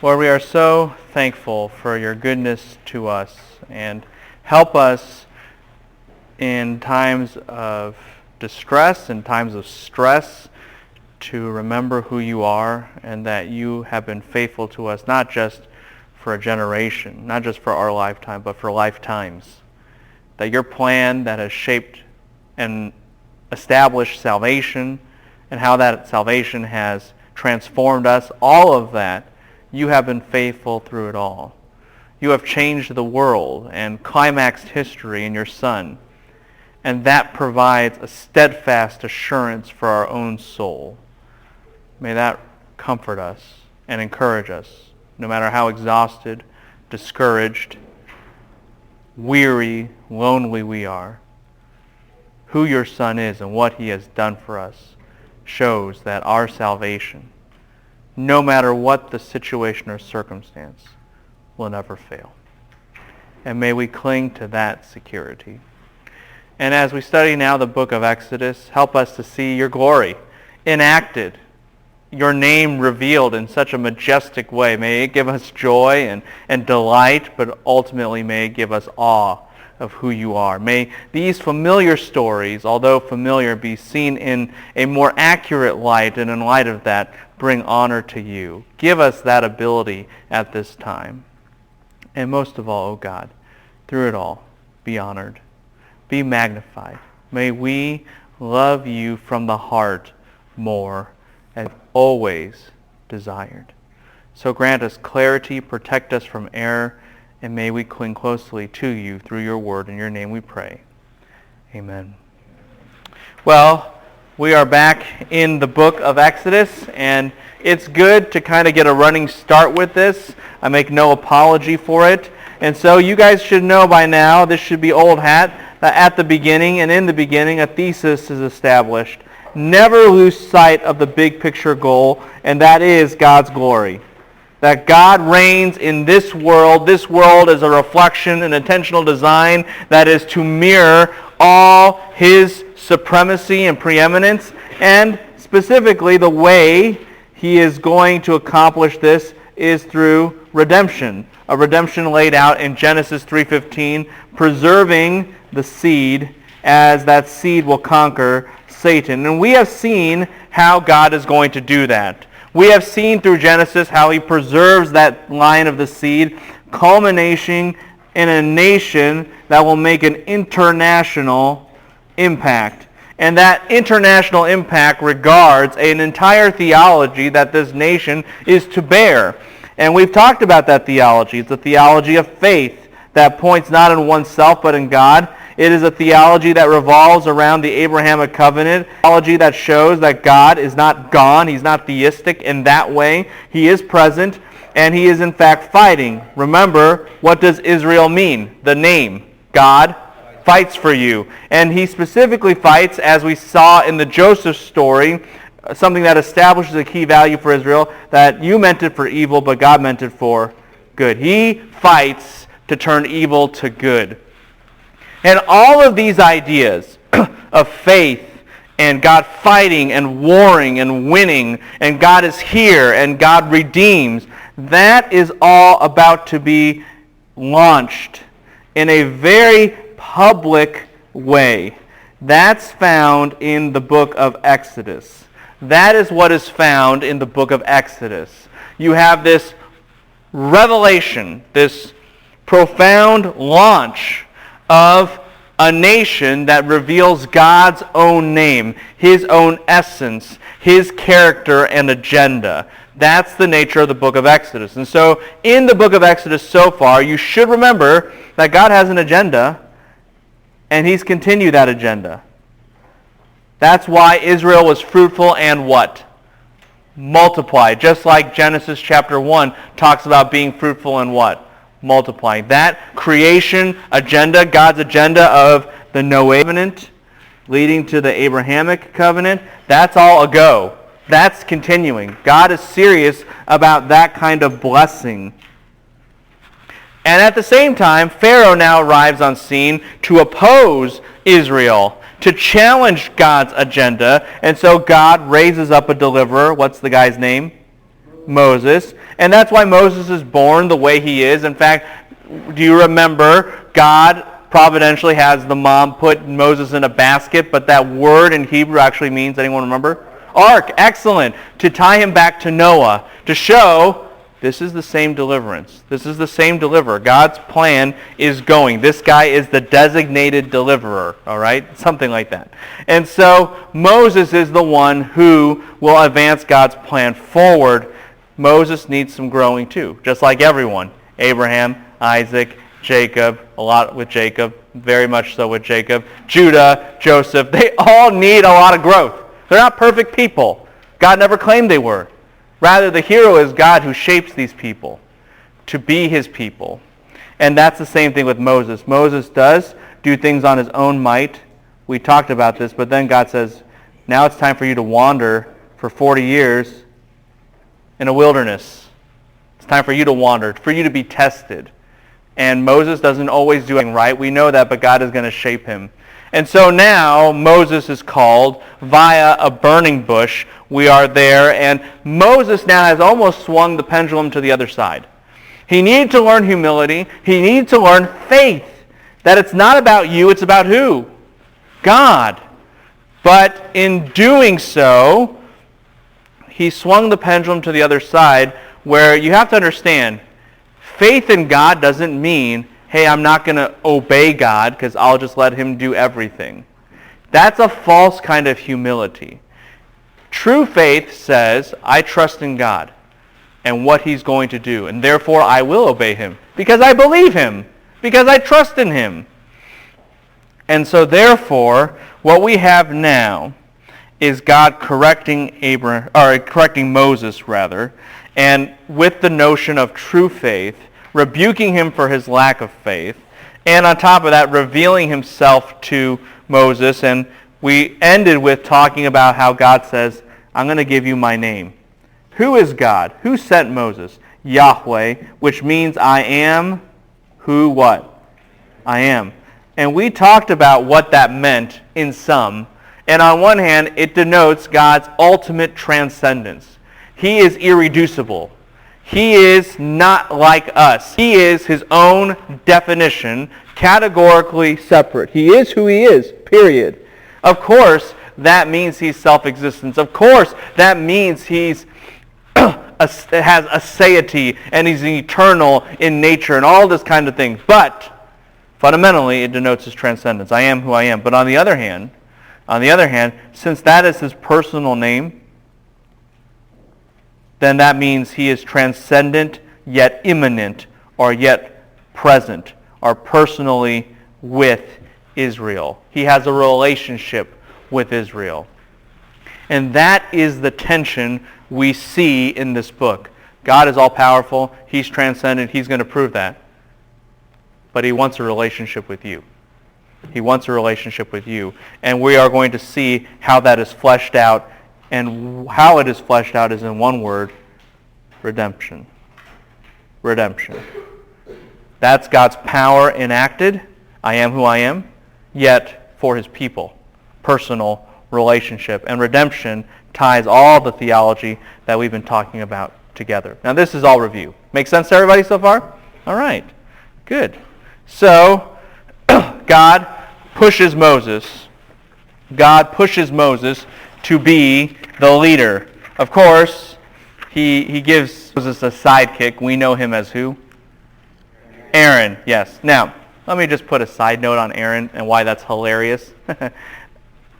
Lord, we are so thankful for your goodness to us, and help us in times of distress and times of stress to remember who you are and that you have been faithful to us, not just for a generation, not just for our lifetime, but for lifetimes. That your plan that has shaped and established salvation and how that salvation has transformed us, all of that, you have been faithful through it all. You have changed the world and climaxed history in your Son, and that provides a steadfast assurance for our own soul. May that comfort us and encourage us, no matter how exhausted, discouraged, weary, lonely we are. Who your Son is and what he has done for us shows that our salvation, no matter what the situation or circumstance, will never fail. And may we cling to that security. And as we study now the book of Exodus, help us to see your glory enacted, your name revealed in such a majestic way. May it give us joy and delight, but ultimately may it give us awe of who you are. May these familiar stories, although familiar, be seen in a more accurate light, and in light of that, bring honor to you. Give us that ability at this time. And most of all, O God, through it all, be honored, be magnified. May we love you from the heart more, as always desired. So grant us clarity, protect us from error, and may we cling closely to you through your word. In your name we pray. Amen. Well, we are back in the book of Exodus, and it's good to kind of get a running start with this. I make no apology for it. And so you guys should know by now, this should be old hat, that at the beginning and in the beginning a thesis is established. Never lose sight of the big picture goal, and that is God's glory. That God reigns in this world. This world is a reflection, an intentional design that is to mirror all his supremacy and preeminence. And specifically, the way he is going to accomplish this is through redemption. A redemption laid out in Genesis 3:15, preserving the seed as that seed will conquer Satan. And we have seen how God is going to do that. We have seen through Genesis how he preserves that line of the seed, culminating in a nation that will make an international impact. And that international impact regards an entire theology that this nation is to bear. And we've talked about that theology. It's a theology of faith that points not in oneself but in God. It is a theology that revolves around the Abrahamic covenant, a theology that shows that God is not gone. He's not theistic in that way. He is present, and he is in fact fighting. Remember, what does Israel mean? The name. God fights for you. And he specifically fights, as we saw in the Joseph story, something that establishes a key value for Israel, that you meant it for evil, but God meant it for good. He fights to turn evil to good. And all of these ideas of faith and God fighting and warring and winning and God is here and God redeems, that is all about to be launched in a very public way. That's found in the book of Exodus. That is what is found in the book of Exodus. You have this revelation, this profound launch of a nation that reveals God's own name, his own essence, his character and agenda. That's the nature of the book of Exodus. And so in the book of Exodus so far, you should remember that God has an agenda, and he's continued that agenda. That's why Israel was fruitful and what? Multiply. Just like Genesis chapter 1 talks about being fruitful and what? Multiplying. That creation agenda, God's agenda of the Noahic covenant leading to the Abrahamic covenant, that's all a go. That's continuing. God is serious about that kind of blessing. And at the same time, Pharaoh now arrives on scene to oppose Israel, to challenge God's agenda. And so God raises up a deliverer. What's the guy's name? Moses, and that's why Moses is born the way he is. In fact, do you remember God providentially has the mom put Moses in a basket, but that word in Hebrew actually means, anyone remember? Ark, excellent. To tie him back to Noah, to show this is the same deliverance. This is the same deliverer. God's plan is going. This guy is the designated deliverer, all right? Something like that. And so Moses is the one who will advance God's plan forward. Moses needs some growing too, just like everyone. Abraham, Isaac, Jacob, a lot with Jacob, very much so with Jacob. Judah, Joseph, they all need a lot of growth. They're not perfect people. God never claimed they were. Rather, the hero is God who shapes these people to be his people. And that's the same thing with Moses. Moses does do things on his own might. We talked about this, but then God says, now it's time for you to wander for 40 years in a wilderness. It's time for you to wander, for you to be tested. And Moses doesn't always do anything right. We know that, but God is going to shape him. And so now Moses is called via a burning bush. We are there, and Moses now has almost swung the pendulum to the other side. He needed to learn humility. He needed to learn faith, that it's not about you, it's about who? God. But in doing so, he swung the pendulum to the other side, where you have to understand, faith in God doesn't mean, hey, I'm not going to obey God because I'll just let him do everything. That's a false kind of humility. True faith says, I trust in God and what he's going to do, and therefore I will obey him because I believe him, because I trust in him. And so therefore, what we have now is God correcting Moses, and with the notion of true faith, rebuking him for his lack of faith, and on top of that, revealing himself to Moses. And we ended with talking about how God says, I'm going to give you my name. Who is God? Who sent Moses? Yahweh, which means I am who what? I am. And we talked about what that meant in some. And on one hand, it denotes God's ultimate transcendence. He is irreducible. He is not like us. He is his own definition, categorically separate. He is who he is, period. Of course, that means he's self-existence. Of course, that means he's has aseity and he's eternal in nature and all this kind of thing. But fundamentally, it denotes his transcendence. I am who I am. But on the other hand, since that is his personal name, then that means he is transcendent, yet immanent, or yet present, or personally with Israel. He has a relationship with Israel. And that is the tension we see in this book. God is all-powerful. He's transcendent. He's going to prove that. But he wants a relationship with you. He wants a relationship with you. And we are going to see how that is fleshed out. And how it is fleshed out is in one word: redemption. Redemption. That's God's power enacted. I am who I am, yet for his people. Personal relationship. And redemption ties all the theology that we've been talking about together. Now this is all review. Make sense to everybody so far? All right. Good. So, God pushes Moses. God pushes Moses to be the leader. Of course, he gives Moses a sidekick. We know him as who? Aaron, yes. Now, let me just put a side note on Aaron and why that's hilarious.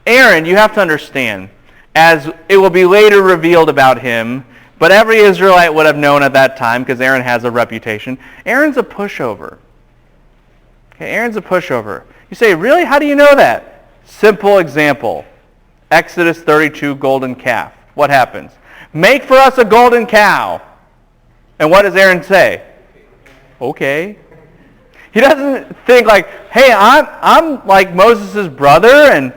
Aaron, you have to understand, as it will be later revealed about him, but every Israelite would have known at that time, because Aaron has a reputation, Aaron's a pushover. Okay, Aaron's a pushover. You say, really? How do you know that? Simple example. Exodus 32, golden calf. What happens? Make for us a golden cow. And what does Aaron say? Okay. He doesn't think like, hey, I'm like Moses' brother,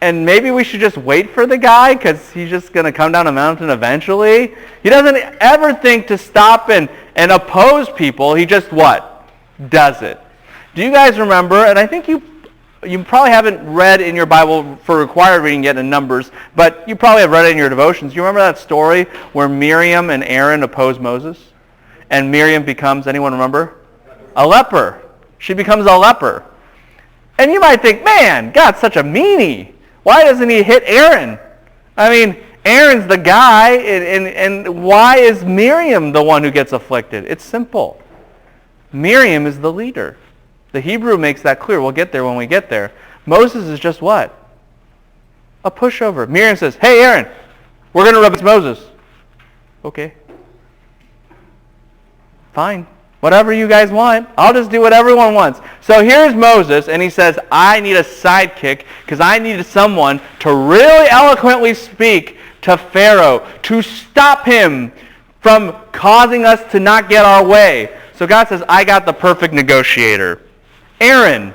and maybe we should just wait for the guy because he's just going to come down a mountain eventually. He doesn't ever think to stop and oppose people. He just what? Does it. Do you guys remember, and I think you You probably haven't read in your Bible for required reading yet in Numbers, but you probably have read it in your devotions. You remember that story where Miriam and Aaron oppose Moses? And Miriam becomes, anyone remember? A leper. She becomes a leper. And you might think, man, God's such a meanie. Why doesn't he hit Aaron? I mean, Aaron's the guy, and why is Miriam the one who gets afflicted? It's simple. Miriam is the leader. The Hebrew makes that clear. We'll get there when we get there. Moses is just what? A pushover. Miriam says, hey, Aaron, we're going to replace Moses. Okay. Fine. Whatever you guys want. I'll just do what everyone wants. So here's Moses, and he says, I need a sidekick because I need someone to really eloquently speak to Pharaoh to stop him from causing us to not get our way. So God says, I got the perfect negotiator. Aaron,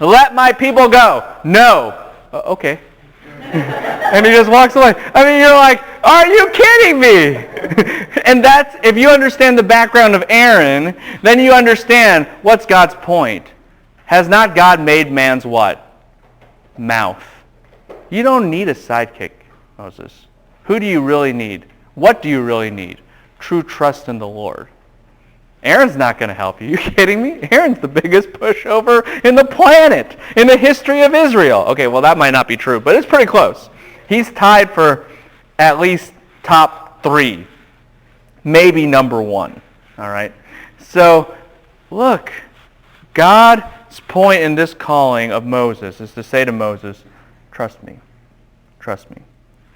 let my people go. No. Okay. And he just walks away. I mean, you're like, are you kidding me? And that's, if you understand the background of Aaron, then you understand what's God's point. Has not God made man's what? Mouth. You don't need a sidekick, Moses. Who do you really need? What do you really need? True trust in the Lord. Aaron's not going to help you. Are you kidding me? Aaron's the biggest pushover in the planet, in the history of Israel. Okay, well, that might not be true, but it's pretty close. He's tied for at least top 3, maybe number 1. All right? So, look, God's point in this calling of Moses is to say to Moses, trust me. Trust me.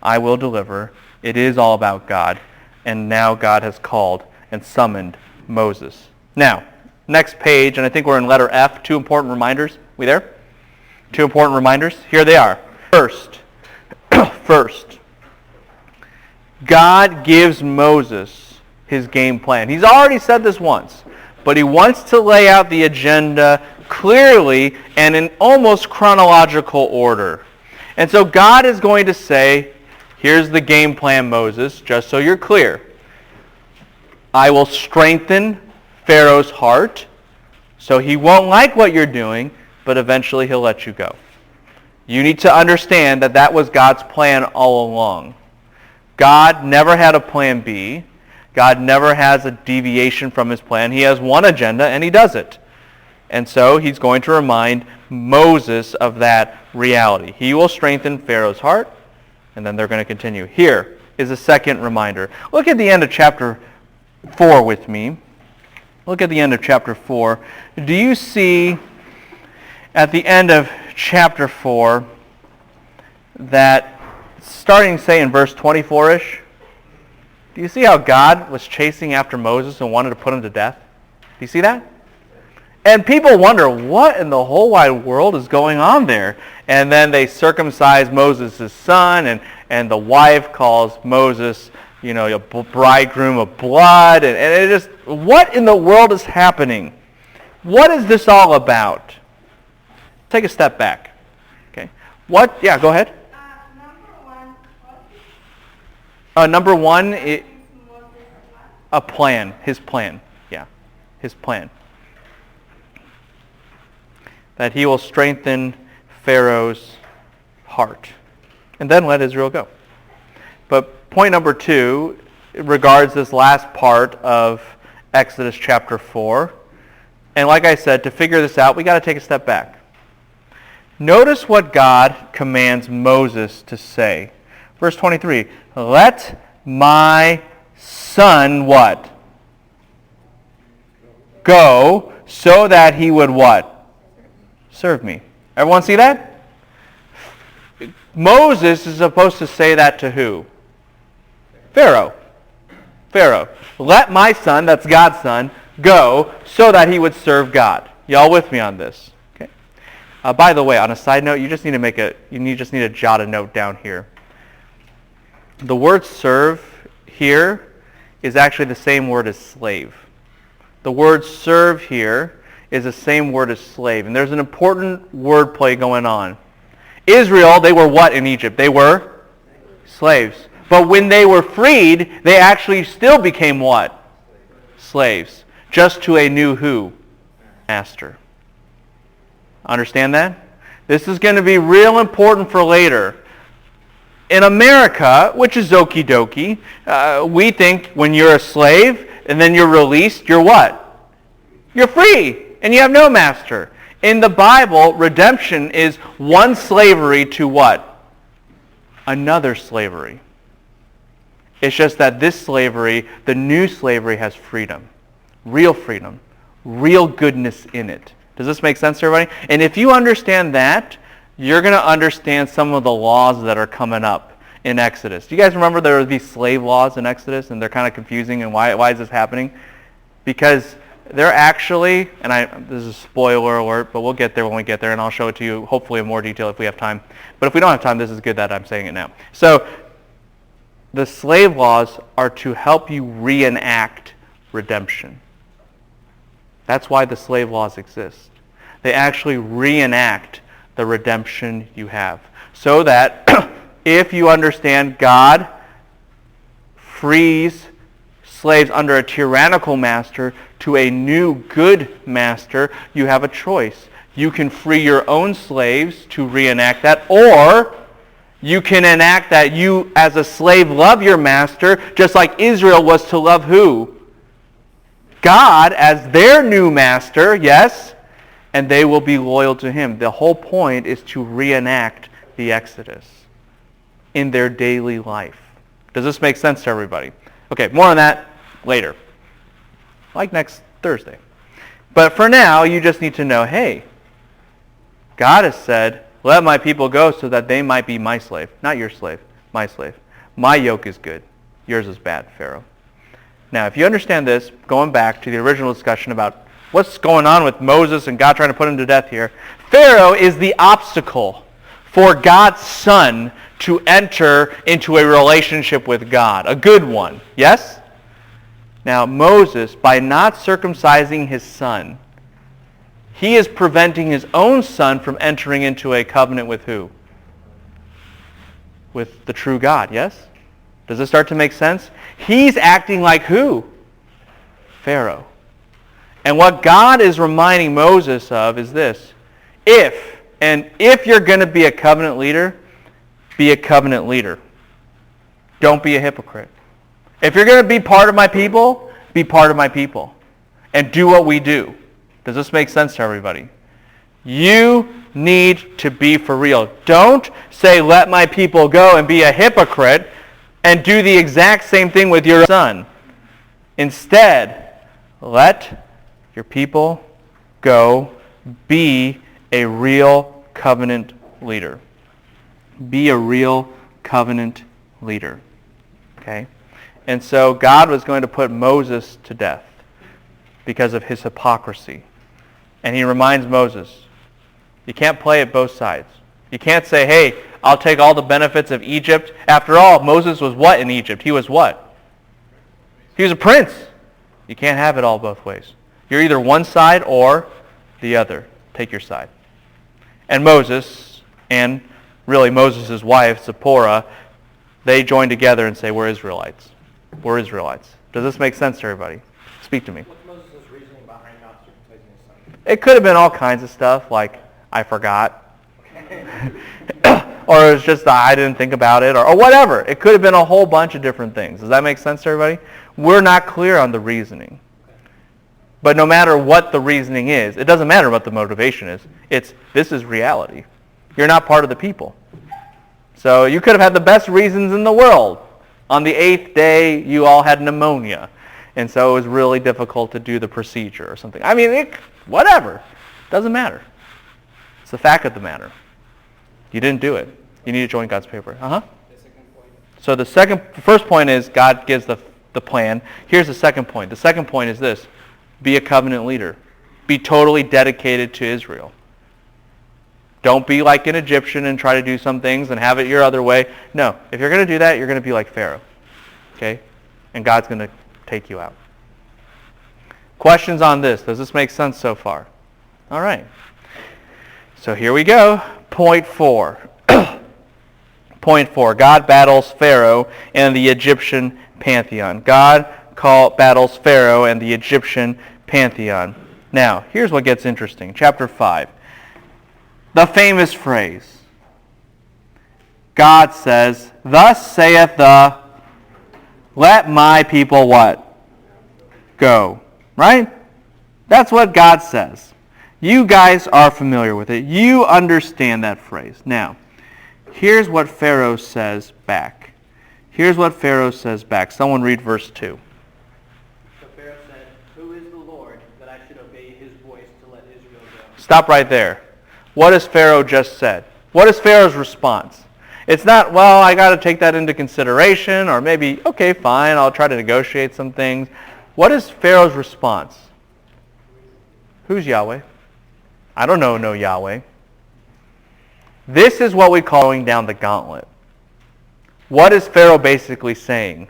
I will deliver. It is all about God. And now God has called and summoned Moses. Now, next page, and I think we're in letter F, 2 important reminders. We there? 2 important reminders. Here they are. First, God gives Moses his game plan. He's already said this once, but he wants to lay out the agenda clearly and in almost chronological order. And so God is going to say, here's the game plan, Moses, just so you're clear. I will strengthen Pharaoh's heart, so he won't like what you're doing, but eventually he'll let you go. You need to understand that that was God's plan all along. God never had a plan B. God never has a deviation from his plan. He has one agenda, and he does it. And so he's going to remind Moses of that reality. He will strengthen Pharaoh's heart, and then they're going to continue. Here is a second reminder. Look at the end of chapter 4 with me. Look at the end of chapter 4. Do you see at the end of chapter 4 that, starting, say, in verse 24-ish, do you see how God was chasing after Moses and wanted to put him to death? Do you see that? And people wonder, what in the whole wide world is going on there? And then they circumcise Moses' son, and the wife calls Moses, a bridegroom of blood. And it just, what in the world is happening? What is this all about? Take a step back. Okay. What? Yeah, go ahead. Number one, a plan. His plan. Yeah, his plan. That he will strengthen Pharaoh's heart. And then let Israel go. But point number 2 regards this last part of Exodus chapter 4. And like I said, to figure this out, we got to take a step back. Notice what God commands Moses to say. Verse 23, let my son what? Go, so that he would what? Serve me. Everyone see that? Moses is supposed to say that to who? Pharaoh. Pharaoh. Let my son, that's God's son, go so that he would serve God. Y'all with me on this? Okay. By the way, on a side note, you just need to jot a note down here. The word serve here is actually the same word as slave. The word serve here is the same word as slave. And there's an important word play going on. Israel, they were what in Egypt? They were slaves. But when they were freed, they actually still became what? Slaves. Just to a new who? Master. Understand that? This is going to be real important for later. In America, which is okie dokie, we think when you're a slave and then you're released, you're what? You're free and you have no master. In the Bible, redemption is one slavery to what? Another slavery. It's just that this slavery, the new slavery, has freedom, real goodness in it. Does this make sense to everybody? And if you understand that, you're going to understand some of the laws that are coming up in Exodus. Do you guys remember there were these slave laws in Exodus, and they're kind of confusing, and why is this happening? Because they're actually, and this is a spoiler alert, but we'll get there when we get there, and I'll show it to you hopefully in more detail if we have time. But if we don't have time, this is good that I'm saying it now. So the slave laws are to help you reenact redemption. That's why the slave laws exist. They actually reenact the redemption you have. So that if you understand God frees slaves under a tyrannical master to a new good master, you have a choice. You can free your own slaves to reenact that, or you can enact that you as a slave love your master just like Israel was to love who? God as their new master, yes, and they will be loyal to him. The whole point is to reenact the Exodus in their daily life. Does this make sense to everybody? Okay, more on that later, like next Thursday. But for now, you just need to know, hey, God has said, let my people go so that they might be my slave. Not your slave, my slave. My yoke is good. Yours is bad, Pharaoh. Now, if you understand this, going back to the original discussion about what's going on with Moses and God trying to put him to death here, Pharaoh is the obstacle for God's son to enter into a relationship with God, a good one. Yes? Now, Moses, by not circumcising his son, he is preventing his own son from entering into a covenant with who? With the true God, yes? Does this start to make sense? He's acting like who? Pharaoh. And what God is reminding Moses of is this. If you're going to be a covenant leader, be a covenant leader. Don't be a hypocrite. If you're going to be part of my people, be part of my people. And do what we do. Does this make sense to everybody? You need to be for real. Don't say, let my people go and be a hypocrite and do the exact same thing with your son. Instead, let your people go. Be a real covenant leader. Be a real covenant leader. Okay? And so God was going to put Moses to death because of his hypocrisy. And he reminds Moses, you can't play it both sides. You can't say, hey, I'll take all the benefits of Egypt. After all, Moses was what in Egypt? He was what? He was a prince. You can't have it all both ways. You're either one side or the other. Take your side. And Moses, and really Moses' wife, Zipporah, they join together and say, we're Israelites. We're Israelites. Does this make sense to everybody? Speak to me. What's Moses' reasoning behind not circumcising his son? It could have been all kinds of stuff, like, I forgot. Or it's just, I didn't think about it, or whatever. It could have been a whole bunch of different things. Does that make sense to everybody? We're not clear on the reasoning. But no matter what the reasoning is, it doesn't matter what the motivation is. This is reality. You're not part of the people. So you could have had the best reasons in the world. On the 8th day, you all had pneumonia. And so it was really difficult to do the procedure or something. I mean, whatever. Doesn't matter. It's the fact of the matter. You didn't do it. You need to join God's paper. The second point. So the first point is God gives the plan. Here's the second point. The second point is this. Be a covenant leader. Be totally dedicated to Israel. Don't be like an Egyptian and try to do some things and have it your other way. No. If you're going to do that, you're going to be like Pharaoh. Okay? And God's going to take you out. Questions on this? Does this make sense so far? All right. So here we go. Point 4. Point 4. God battles Pharaoh and the Egyptian pantheon. God battles Pharaoh and the Egyptian pantheon. Now, here's what gets interesting. Chapter 5. The famous phrase. God says, "Thus saith the, let my people" what? Go. Right? That's what God says. You guys are familiar with it. You understand that phrase. Now, here's what Pharaoh says back. Here's what Pharaoh says back. Someone read verse 2. So Pharaoh said, "Who is the Lord that I should obey his voice to let Israel go?" Stop right there. What has Pharaoh just said? What is Pharaoh's response? It's not, well, I got to take that into consideration, or maybe, okay, fine, I'll try to negotiate some things. What is Pharaoh's response? Who's Yahweh? I don't know no Yahweh. This is what we call going down the gauntlet. What is Pharaoh basically saying?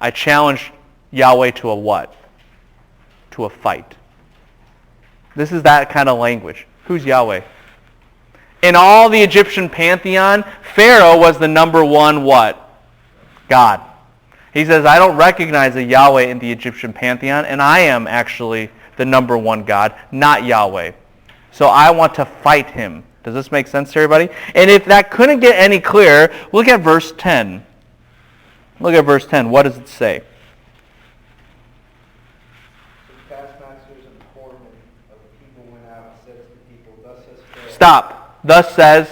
I challenge Yahweh to a what? To a fight. This is that kind of language. Who's Yahweh? In all the Egyptian pantheon, Pharaoh was the number one what? God. He says, I don't recognize a Yahweh in the Egyptian pantheon, and I am actually the number one God, not Yahweh. So I want to fight him. Does this make sense to everybody? And if that couldn't get any clearer, look at verse 10. Look at verse 10. What does it say? The taskmasters and foremen of the people went out and said to the people, "Thus says Pharaoh." Stop. Thus says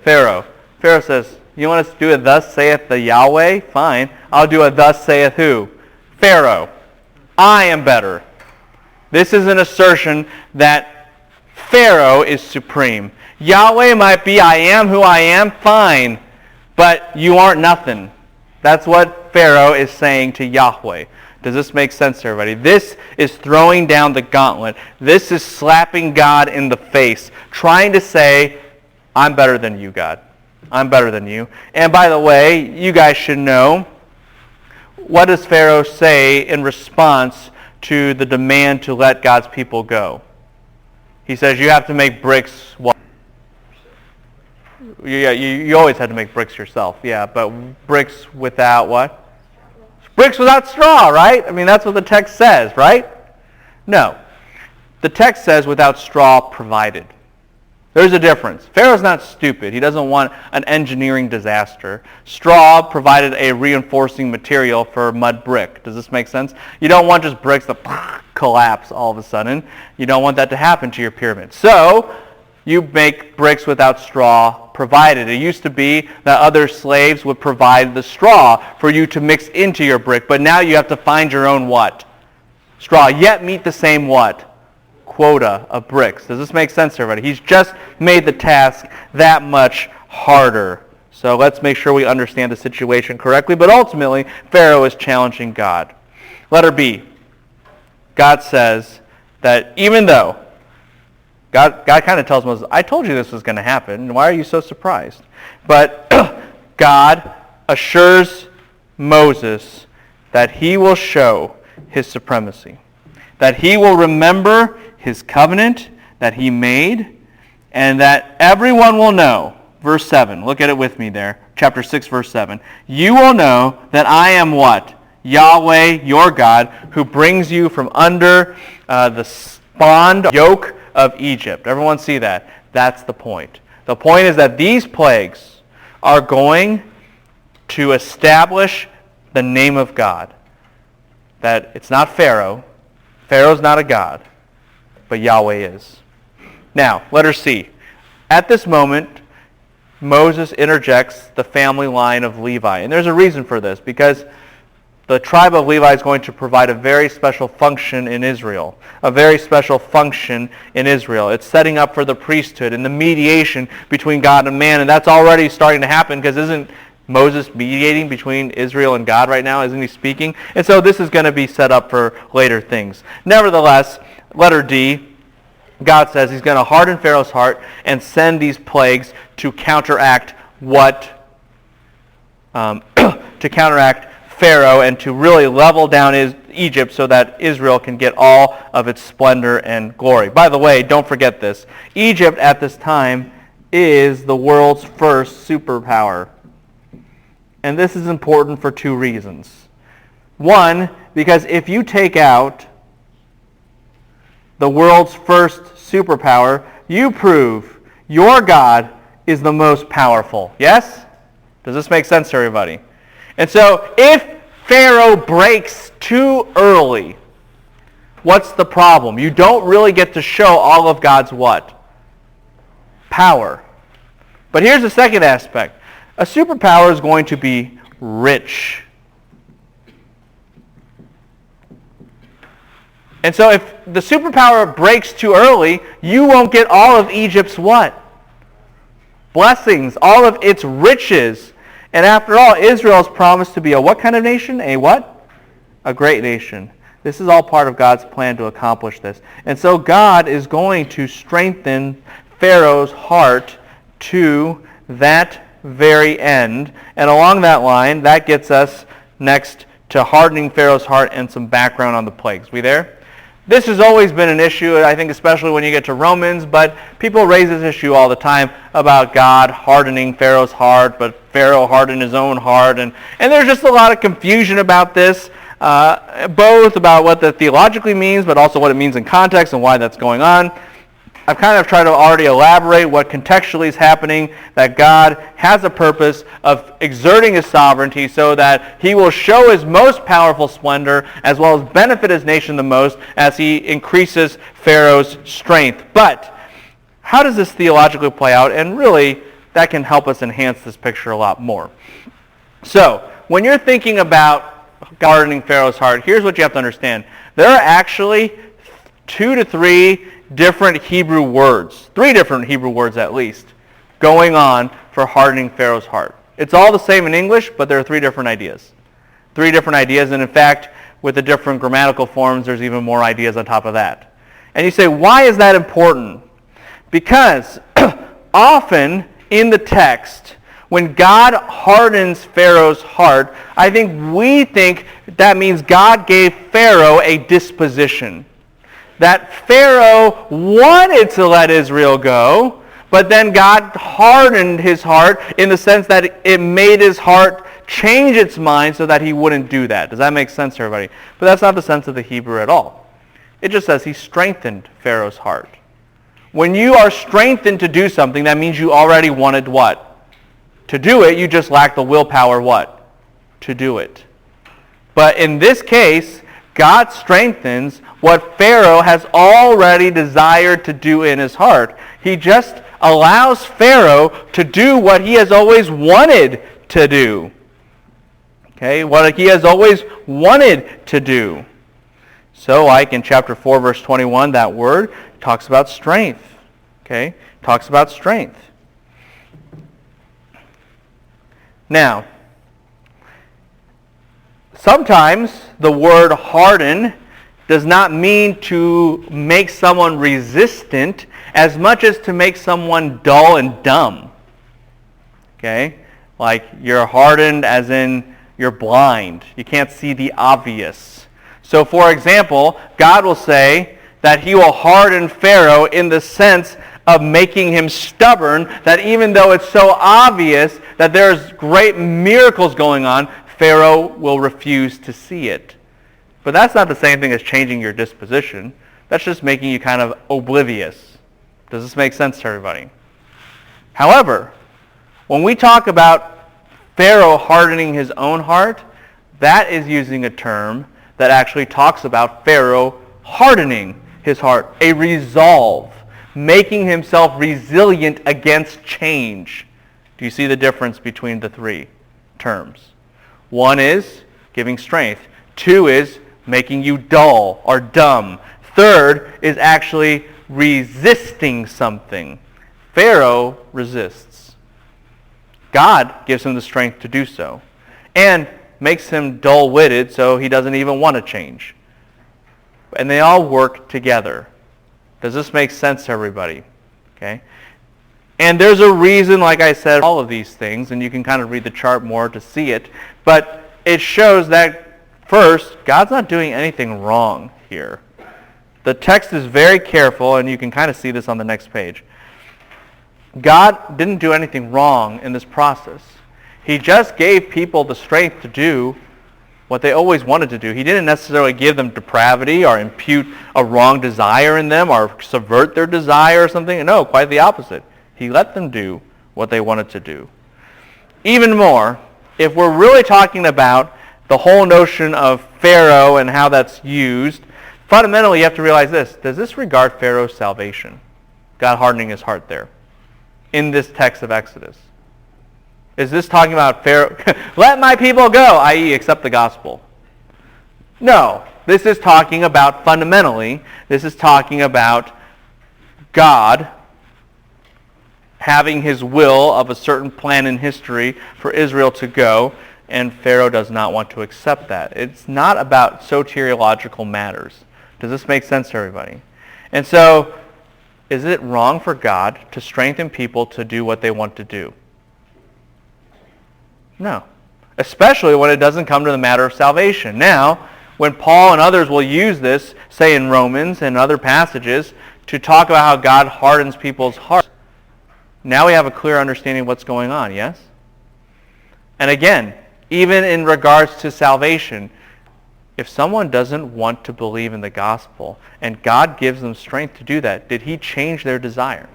Pharaoh. Pharaoh says, you want us to do a thus saith the Yahweh? Fine. I'll do a thus saith who? Pharaoh. I am better. This is an assertion that Pharaoh is supreme. Yahweh might be, I am who I am, fine, but you aren't nothing. That's what Pharaoh is saying to Yahweh. Does this make sense to everybody? This is throwing down the gauntlet. This is slapping God in the face, trying to say, I'm better than you, God. I'm better than you. And by the way, you guys should know, what does Pharaoh say in response to the demand to let God's people go? He says, you have to make bricks. What? Yeah, you always had to make bricks yourself. Yeah, but bricks without what? Bricks without straw, right? I mean, that's what the text says, right? No. The text says without straw provided. There's a difference. Pharaoh's not stupid. He doesn't want an engineering disaster. Straw provided a reinforcing material for mud brick. Does this make sense? You don't want just bricks that collapse all of a sudden. You don't want that to happen to your pyramid. So you make bricks without straw provided. It used to be that other slaves would provide the straw for you to mix into your brick, but now you have to find your own what? Straw, yet meet the same what? Quota of bricks. Does this make sense to everybody? He's just made the task that much harder. So let's make sure we understand the situation correctly, but ultimately, Pharaoh is challenging God. Letter B. God says that even though God kind of tells Moses, I told you this was going to happen. Why are you so surprised? But God assures Moses that he will show his supremacy, that he will remember his covenant that he made, and that everyone will know. Verse 7, look at it with me there. Chapter 6, verse 7. You will know that I am what? Yahweh, your God, who brings you from under the bond yoke of Egypt. Everyone see that? That's the point. The point is that these plagues are going to establish the name of God. That it's not Pharaoh. Pharaoh's not a god, but Yahweh is. Now, letter C. At this moment, Moses interjects the family line of Levi. And there's a reason for this, because the tribe of Levi is going to provide a very special function in Israel. A very special function in Israel. It's setting up for the priesthood and the mediation between God and man. And that's already starting to happen, because isn't Moses mediating between Israel and God right now? Isn't he speaking? And so this is going to be set up for later things. Nevertheless, letter D, God says he's going to harden Pharaoh's heart and send these plagues to counteract what? To counteract Pharaoh and to really level down Egypt so that Israel can get all of its splendor and glory. By the way, don't forget this. Egypt at this time is the world's first superpower. And this is important for two reasons. One, because if you take out the world's first superpower, you prove Your God is the most powerful. Yes? Does this make sense to everybody? And so if Pharaoh breaks too early, what's the problem? You don't really get to show all of God's what? Power. But here's the second aspect. A superpower is going to be rich. And so if the superpower breaks too early, you won't get all of Egypt's what? Blessings, all of its riches. And after all, Israel is promised to be a what kind of nation? A what? A great nation. This is all part of God's plan to accomplish this. And so God is going to strengthen Pharaoh's heart to that very end. And along that line, that gets us next to hardening Pharaoh's heart and some background on the plagues. We there? This has always been an issue, I think, especially when you get to Romans, but people raise this issue all the time about God hardening Pharaoh's heart, but Pharaoh hardened his own heart. And there's just a lot of confusion about this, both about what that theologically means, but also what it means in context and why that's going on. I've kind of tried to already elaborate what contextually is happening, that God has a purpose of exerting his sovereignty so that he will show his most powerful splendor as well as benefit his nation the most as he increases Pharaoh's strength. But how does this theologically play out? And really, that can help us enhance this picture a lot more. So, when you're thinking about hardening Pharaoh's heart, here's what you have to understand. There are actually 2 to 3 different Hebrew words, 3 different Hebrew words at least, going on for hardening Pharaoh's heart. It's all the same in English, but there are 3 different ideas. 3 different ideas, and in fact, with the different grammatical forms, there's even more ideas on top of that. And you say, why is that important? Because often in the text, when God hardens Pharaoh's heart, I think we think that means God gave Pharaoh a disposition. That Pharaoh wanted to let Israel go, but then God hardened his heart in the sense that it made his heart change its mind so that he wouldn't do that. Does that make sense to everybody? But that's not the sense of the Hebrew at all. It just says he strengthened Pharaoh's heart. When you are strengthened to do something, that means you already wanted what? To do it. You just lack the willpower what? To do it. But in this case, God strengthens what Pharaoh has already desired to do in his heart. He just allows Pharaoh to do what he has always wanted to do. Okay, what he has always wanted to do. So like in chapter 4, verse 21, that word talks about strength. Okay, talks about strength. Now, sometimes the word harden does not mean to make someone resistant as much as to make someone dull and dumb. Okay? Like you're hardened as in you're blind. You can't see the obvious. So for example, God will say that he will harden Pharaoh in the sense of making him stubborn, that even though it's so obvious that there's great miracles going on, Pharaoh will refuse to see it. But that's not the same thing as changing your disposition. That's just making you kind of oblivious. Does this make sense to everybody? However, when we talk about Pharaoh hardening his own heart, that is using a term that actually talks about Pharaoh hardening his heart, a resolve, making himself resilient against change. Do you see the difference between the 3 terms? 1 is giving strength. 2 is making you dull or dumb. 3rd is actually resisting something. Pharaoh resists. God gives him the strength to do so and makes him dull-witted so he doesn't even want to change. And they all work together. Does this make sense to everybody? Okay. And there's a reason, like I said, all of these things, and you can kind of read the chart more to see it, but it shows that first, God's not doing anything wrong here. The text is very careful, and you can kind of see this on the next page. God didn't do anything wrong in this process. He just gave people the strength to do what they always wanted to do. He didn't necessarily give them depravity or impute a wrong desire in them or subvert their desire or something. No, quite the opposite. He let them do what they wanted to do. Even more, if we're really talking about the whole notion of Pharaoh and how that's used, fundamentally you have to realize this. Does this regard Pharaoh's salvation? God hardening his heart there in this text of Exodus. Is this talking about Pharaoh, let my people go, i.e. accept the gospel? No. This is talking about, fundamentally, this is talking about God having his will of a certain plan in history for Israel to go, and Pharaoh does not want to accept that. It's not about soteriological matters. Does this make sense to everybody? And so, is it wrong for God to strengthen people to do what they want to do? No. Especially when it doesn't come to the matter of salvation. Now, when Paul and others will use this, say in Romans and other passages, to talk about how God hardens people's hearts, now we have a clear understanding of what's going on, yes? And again, even in regards to salvation, if someone doesn't want to believe in the gospel and God gives them strength to do that, did he change their desire?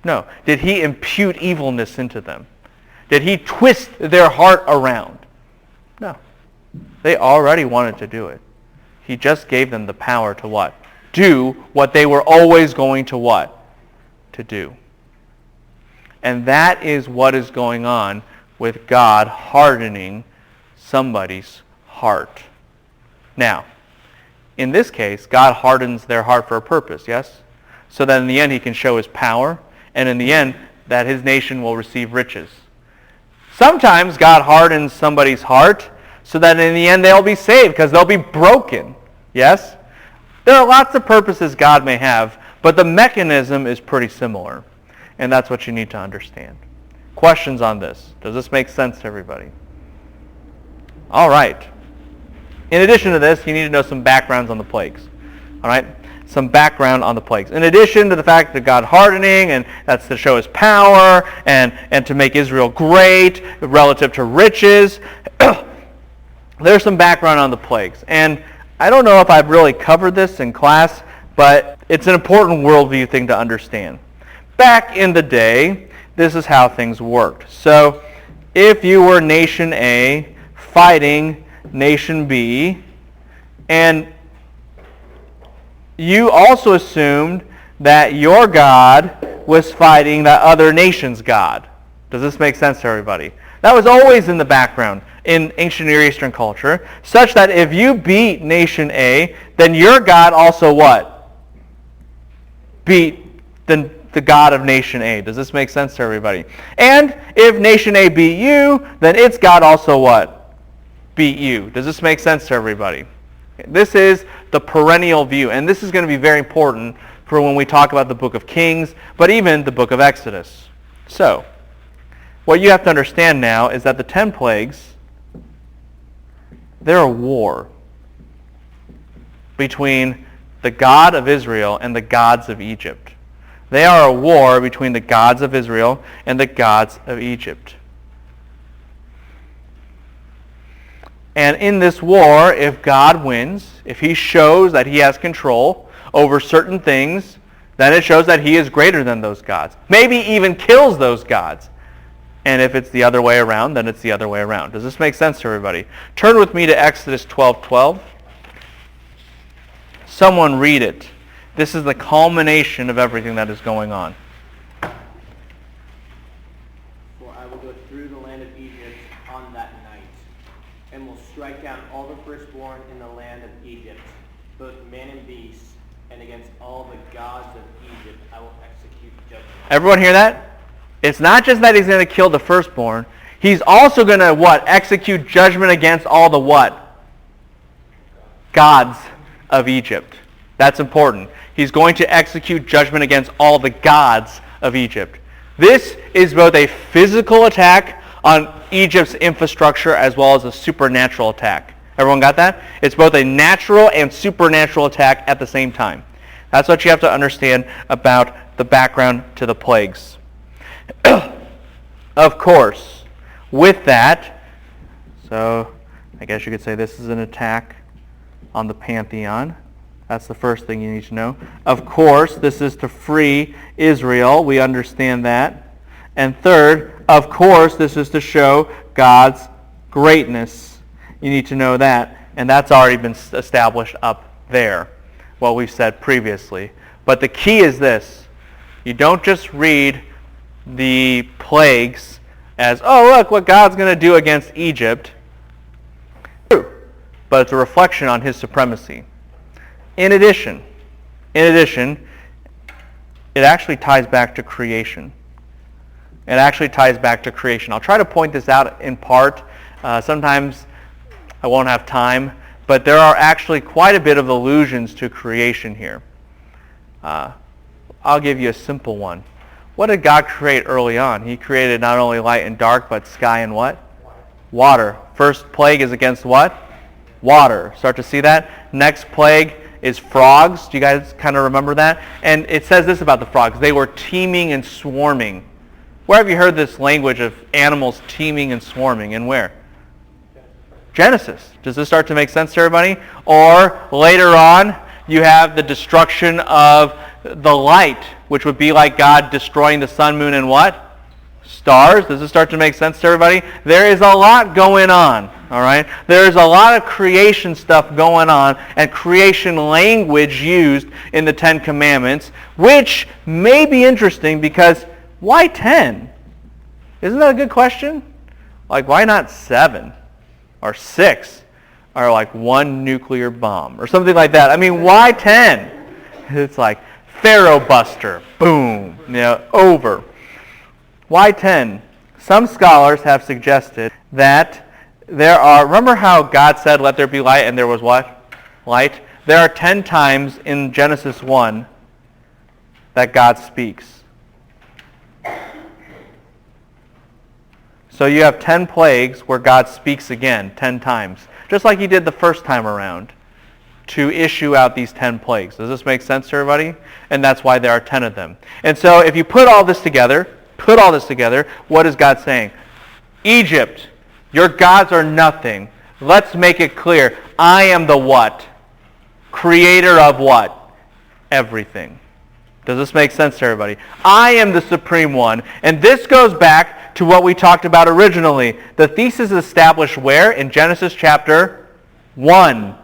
No. Did he impute evilness into them? Did he twist their heart around? No. They already wanted to do it. He just gave them the power to what? Do what they were always going to what? To do. And that is what is going on with God hardening somebody's heart. Now, in this case, God hardens their heart for a purpose, yes? So that in the end he can show his power, and in the end that his nation will receive riches. Sometimes God hardens somebody's heart so that in the end they'll be saved because they'll be broken, yes? There are lots of purposes God may have, but the mechanism is pretty similar. And that's what you need to understand. Questions on this? Does this make sense to everybody? All right. In addition to this, you need to know some backgrounds on the plagues. All right? Some background on the plagues. In addition to the fact that God hardening, and that's to show his power, and to make Israel great relative to riches, there's some background on the plagues. And I don't know if I've really covered this in class, but it's an important worldview thing to understand. Back in the day, this is how things worked. So if you were Nation A fighting Nation B, and you also assumed that your God was fighting that other nation's God. Does this make sense to everybody? That was always in the background in ancient Near Eastern culture, such that if you beat Nation A, then your God also what? Beat the God of Nation A. Does this make sense to everybody? And if Nation A beat you, then its God also what? Beat you. Does this make sense to everybody? This is the perennial view, and this is going to be very important for when we talk about the book of Kings, but even the book of Exodus. So, what you have to understand now is that the 10 plagues, they're a war between the God of Israel and the gods of Egypt. They are a war between the gods of Israel and the gods of Egypt. And in this war, if God wins, if he shows that he has control over certain things, then it shows that he is greater than those gods. Maybe even kills those gods. And if it's the other way around, then it's the other way around. Does this make sense to everybody? Turn with me to Exodus 12:12. Someone read it. This is the culmination of everything that is going on. For I will go through the land of Egypt on that night, and will strike down all the firstborn in the land of Egypt, both man and beast, and against all the gods of Egypt I will execute judgment. Everyone hear that? It's not just that he's going to kill the firstborn. He's also going to what? Execute judgment against all the what? Gods of Egypt. That's important. He's going to execute judgment against all the gods of Egypt. This is both a physical attack on Egypt's infrastructure as well as a supernatural attack. Everyone got that? It's both a natural and supernatural attack at the same time. That's what you have to understand about the background to the plagues. Of course, with that, so I guess you could say this is an attack on the pantheon. That's the first thing you need to know. Of course, this is to free Israel. We understand that. And third, of course, this is to show God's greatness. You need to know that. And that's already been established up there, what we've said previously. But the key is this. You don't just read the plagues as, oh, look what God's going to do against Egypt. True. But it's a reflection on his supremacy. In addition, it actually ties back to creation. It actually ties back to creation. I'll try to point this out in part. Sometimes I won't have time, but there are actually quite a bit of allusions to creation here. I'll give you a simple one. What did God create early on? He created not only light and dark, but sky and what? Water. First plague is against what? Water. Start to see that? Next plague is frogs. Do you guys kind of remember that? And it says this about the frogs. They were teeming and swarming. Where have you heard this language of animals teeming and swarming, and where? Genesis. Does this start to make sense to everybody? Or later on, you have the destruction of the light, which would be like God destroying the sun, moon, and what? Stars. Does this start to make sense to everybody? There is a lot going on. All right? There's a lot of creation stuff going on and creation language used in the Ten Commandments, which may be interesting because why 10? Isn't that a good question? Like, why not 7 or 6 or like 1 nuclear bomb or something like that? I mean, why 10? It's like Pharaoh Buster, boom, over. Why 10? Some scholars have suggested that there are, remember how God said, let there be light, and there was what? Light. There are 10 times in Genesis 1 that God speaks. So you have 10 plagues where God speaks again 10 times, just like he did the first time around, to issue out these 10 plagues. Does this make sense to everybody? And that's why there are 10 of them. And so if you put all this together, what is God saying? Egypt, your gods are nothing. Let's make it clear. I am the what? Creator of what? Everything. Does this make sense to everybody? I am the supreme one. And this goes back to what we talked about originally. The thesis is established where? In Genesis chapter 1.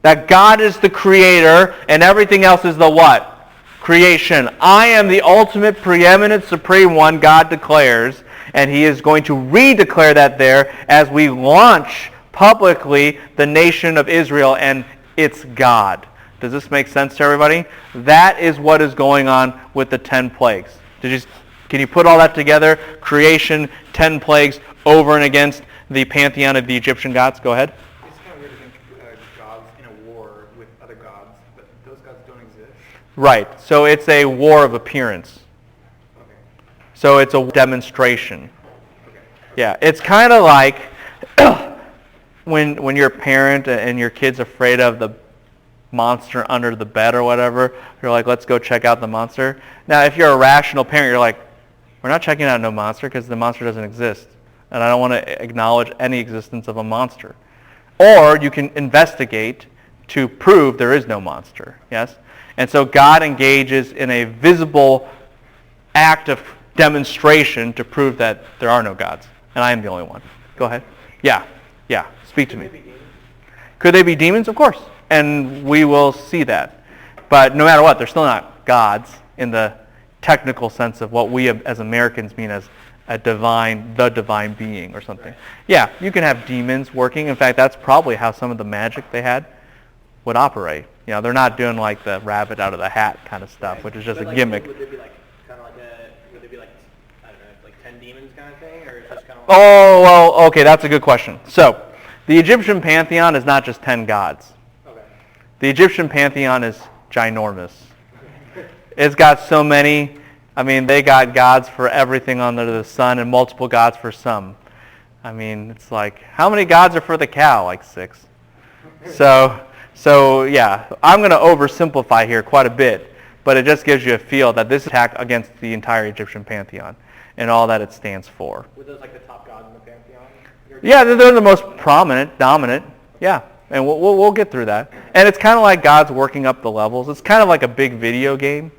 That God is the creator and everything else is the what? Creation. I am the ultimate, preeminent, supreme one, God declares. And he is going to redeclare that there as we launch publicly the nation of Israel and its God. Does this make sense to everybody? That is what is going on with the 10 plagues. Can you put all that together? Creation, 10 plagues, over and against the pantheon of the Egyptian gods. Go ahead. It's kind of weird to think gods in a war with other gods, but those gods don't exist. Right. So it's a war of appearance. So it's a demonstration. Yeah, it's kind of like when you're a parent and your kid's afraid of the monster under the bed or whatever, you're like, let's go check out the monster. Now, if you're a rational parent, you're like, we're not checking out no monster because the monster doesn't exist. And I don't want to acknowledge any existence of a monster. Or you can investigate to prove there is no monster. Yes? And so God engages in a visible act of demonstration to prove that there are no gods. And I am the only one. Go ahead. Yeah. Speak to me. Could they be demons? Of course. And we will see that. But no matter what, they're still not gods in the technical sense of what we as Americans mean as the divine being or something. Yeah, you can have demons working. In fact, that's probably how some of the magic they had would operate. They're not doing like the rabbit out of the hat kind of stuff, which is just a gimmick. Would there be like kind of like would there be like, I don't know, like 10 demons kind of thing, or is it just kind of like? Oh, well, okay, that's a good question. So, the Egyptian pantheon is not just 10 gods. Okay. The Egyptian pantheon is ginormous. It's got so many. I mean, they got gods for everything under the sun and multiple gods for some. I mean, it's like, how many gods are for the cow? Like 6. So yeah, I'm going to oversimplify here quite a bit, but it just gives you a feel that this attack against the entire Egyptian pantheon and all that it stands for. Were those like the top gods in the pantheon? Yeah, they're the most prominent, dominant. Yeah, and we'll get through that. And it's kind of like God's working up the levels. It's kind of like a big video game.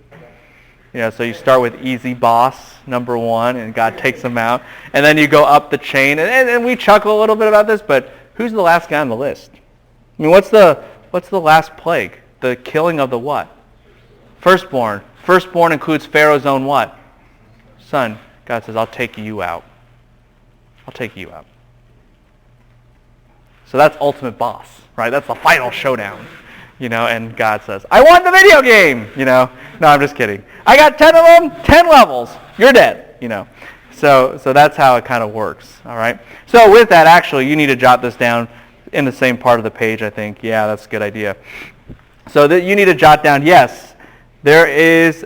So you start with easy boss, number 1, and God takes them out. And then you go up the chain. And we chuckle a little bit about this, but who's the last guy on the list? I mean, what's the last plague? The killing of the what? Firstborn. Firstborn includes Pharaoh's own what? Son. God says, I'll take you out. I'll take you out. So that's ultimate boss, right? That's the final showdown. And God says, I won the video game. No, I'm just kidding. I got 10 of them, 10 levels. You're dead. So that's how it kind of works. All right. So with that, actually, you need to jot this down in the same part of the page, I think. Yeah, that's a good idea. So that you need to jot down, yes, there's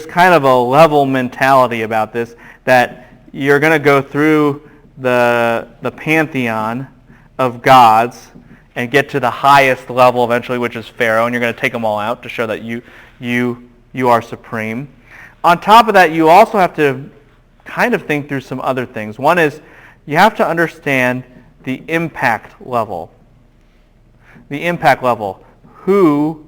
kind of a level mentality about this, that you're going to go through the pantheon of gods and get to the highest level eventually, which is Pharaoh, and you're going to take them all out to show that you are supreme. On top of that, you also have to kind of think through some other things. One is you have to understand the impact level. The impact level. Who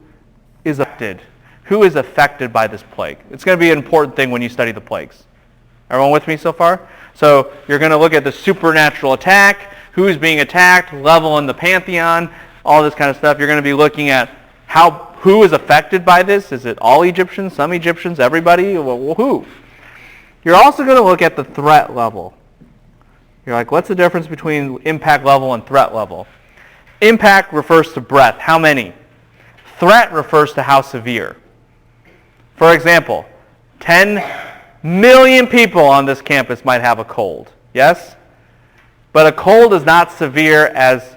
is affected? Who is affected by this plague? It's going to be an important thing when you study the plagues. Everyone with me so far? So you're going to look at the supernatural attack, who's being attacked, level in the pantheon, all this kind of stuff. You're going to be looking at who is affected by this. Is it all Egyptians, some Egyptians, everybody? Well, who? You're also going to look at the threat level. You're like, what's the difference between impact level and threat level? Impact refers to breadth. How many? Threat refers to how severe. For example, 10 million people on this campus might have a cold. Yes? But a cold is not severe as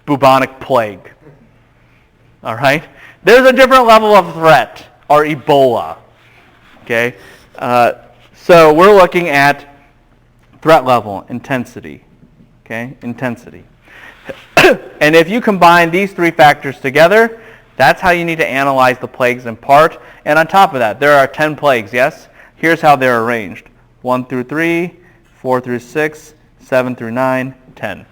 bubonic plague. All right? There's a different level of threat, or Ebola. Okay? So we're looking at threat level, intensity. Okay? Intensity. And if you combine these 3 factors together, that's how you need to analyze the plagues in part. And on top of that, there are 10 plagues, yes? Here's how they're arranged. 1 through 3, 4 through 6, 7 through 9, 10.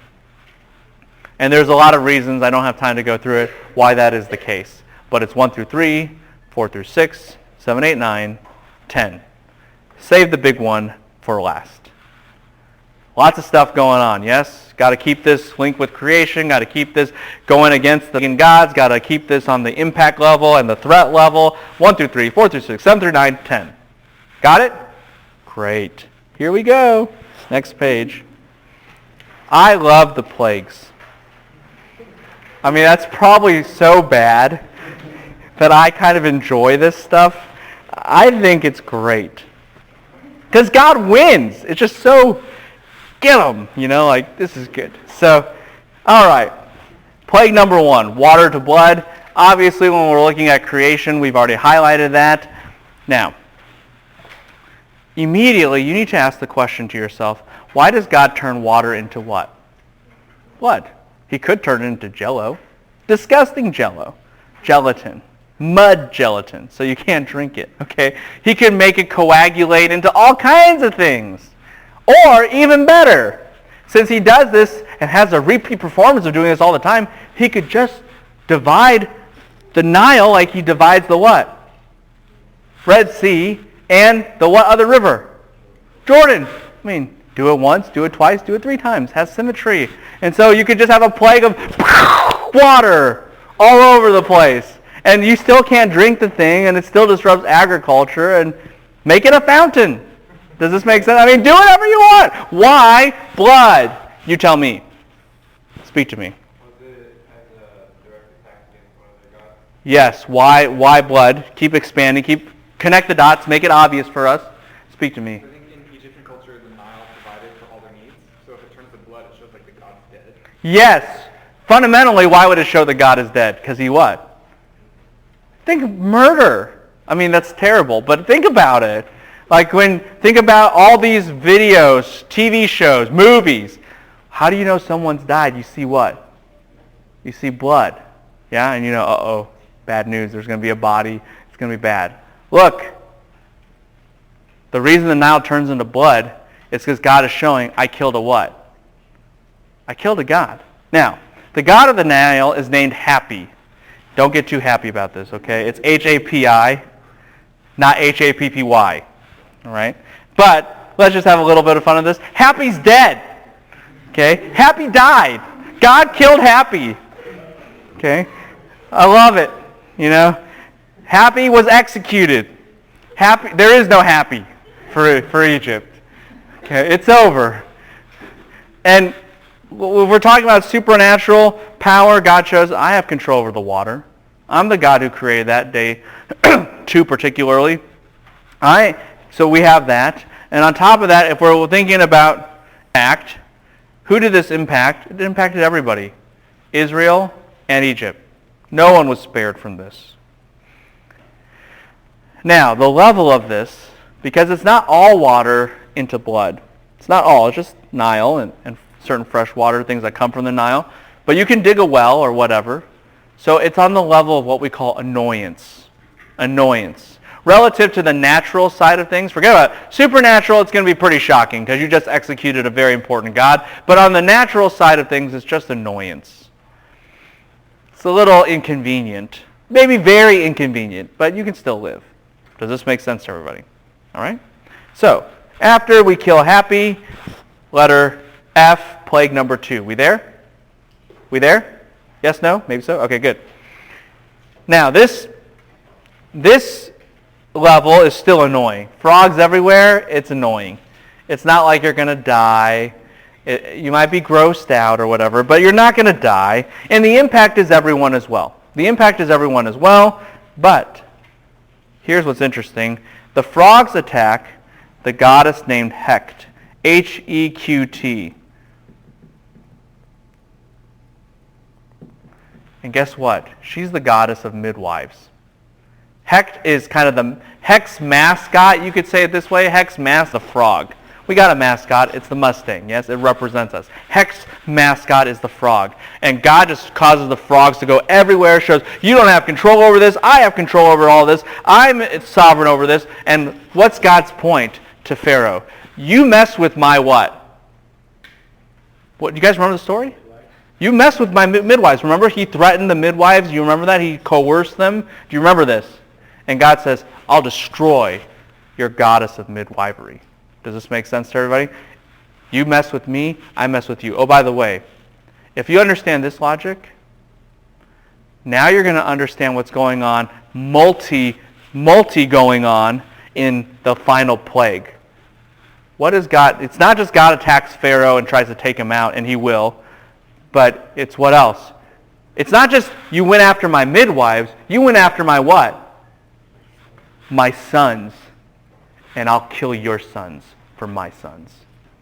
And there's a lot of reasons, I don't have time to go through it, why that is the case. But it's 1 through 3, 4 through 6, 7, 8, 9, 10. Save the big one for last. Lots of stuff going on, yes? Got to keep this linked with creation, got to keep this going against the pagan gods, got to keep this on the impact level and the threat level. 1 through 3, 4 through 6, 7 through 9, 10. Got it? Great. Here we go. Next page. I love the plagues. I mean, that's probably so bad that I kind of enjoy this stuff. I think it's great. Because God wins. It's just so, get him, like this is good. So, all right. Plague number 1, water to blood. Obviously, when we're looking at creation, we've already highlighted that. Now, immediately, you need to ask the question to yourself, why does God turn water into what? Blood. He could turn it into Jell-O. Disgusting Jell-O. Gelatin. Mud gelatin. So you can't drink it, okay? He can make it coagulate into all kinds of things. Or, even better, since he does this and has a repeat performance of doing this all the time, he could just divide the Nile like he divides the what? Red Sea and the what other river? Jordan. I mean, do it once, do it twice, do it 3 times. Has symmetry. And so you could just have a plague of water all over the place. And you still can't drink the thing, and it still disrupts agriculture, and make it a fountain. Does this make sense? I mean, do whatever you want. Why blood? You tell me. Speak to me. Was it as a direct attack against one of their gods? Yes. Why blood? Keep expanding. Connect the dots. Make it obvious for us. Speak to me. I think in Egyptian culture, the Nile provided for all their needs. So if it turns to blood, it shows like the god's dead. Yes. Fundamentally, why would it show that God is dead? Because he what? Think of murder. I mean, that's terrible, but think about it. Think about all these videos, TV shows, movies. How do you know someone's died? You see what? You see blood. Yeah, and uh-oh, bad news. There's going to be a body. It's going to be bad. Look, the reason the Nile turns into blood is because God is showing, I killed a what? I killed a god. Now, the god of the Nile is named Happy. Don't get too happy about this, okay? It's H-A-P-I, not H-A-P-P-Y, all right? But let's just have a little bit of fun of this. Happy's dead, okay? Happy died. God killed Happy, okay? I love it, you know? Happy was executed. Happy, there is no Happy for Egypt. Okay, it's over. And when we're talking about supernatural power, God shows, I have control over the water. I'm the God who created that, day 2 particularly. So we have that. And on top of that, if we're thinking about act, who did this impact? It impacted everybody. Israel and Egypt. No one was spared from this. Now, the level of this, because it's not all water into blood. It's not all. It's just Nile and certain fresh water, things that come from the Nile. But you can dig a well or whatever. So it's on the level of what we call annoyance. Annoyance. Relative to the natural side of things, forget about it. Supernatural, it's going to be pretty shocking because you just executed a very important God. But on the natural side of things, it's just annoyance. It's a little inconvenient. Maybe very inconvenient, but you can still live. Does this make sense to everybody? All right? So, after we kill Happy, letter F, plague number 2. We there? We there? Yes, no? Maybe so? Okay, good. Now, this level is still annoying. Frogs everywhere, it's annoying. It's not like you're going to die. You might be grossed out or whatever, but you're not going to die. And the impact is everyone as well. The impact is everyone as well, but here's what's interesting. The frogs attack the goddess named Heqt, H-E-Q-T. And guess what? She's the goddess of midwives. Heqt is kind of the Heqt's mascot, you could say it this way. Heqt's the frog. We got a mascot. It's the Mustang. Yes, it represents us. Heqt's mascot is the frog. And God just causes the frogs to go everywhere, shows you don't have control over this. I have control over all this. I'm sovereign over this. And what's God's point to Pharaoh? You mess with my what? What? Do you guys remember the story? You mess with my midwives. Remember, he threatened the midwives. You remember that? He coerced them. Do you remember this? And God says, I'll destroy your goddess of midwifery. Does this make sense to everybody? You mess with me, I mess with you. Oh, by the way, if you understand this logic, now you're going to understand what's going on, multi going on in the final plague. What is God? It's not just God attacks Pharaoh and tries to take him out, and he will, but it's what else? It's not just you went after my midwives, you went after my what? My sons. And I'll kill your sons for my sons.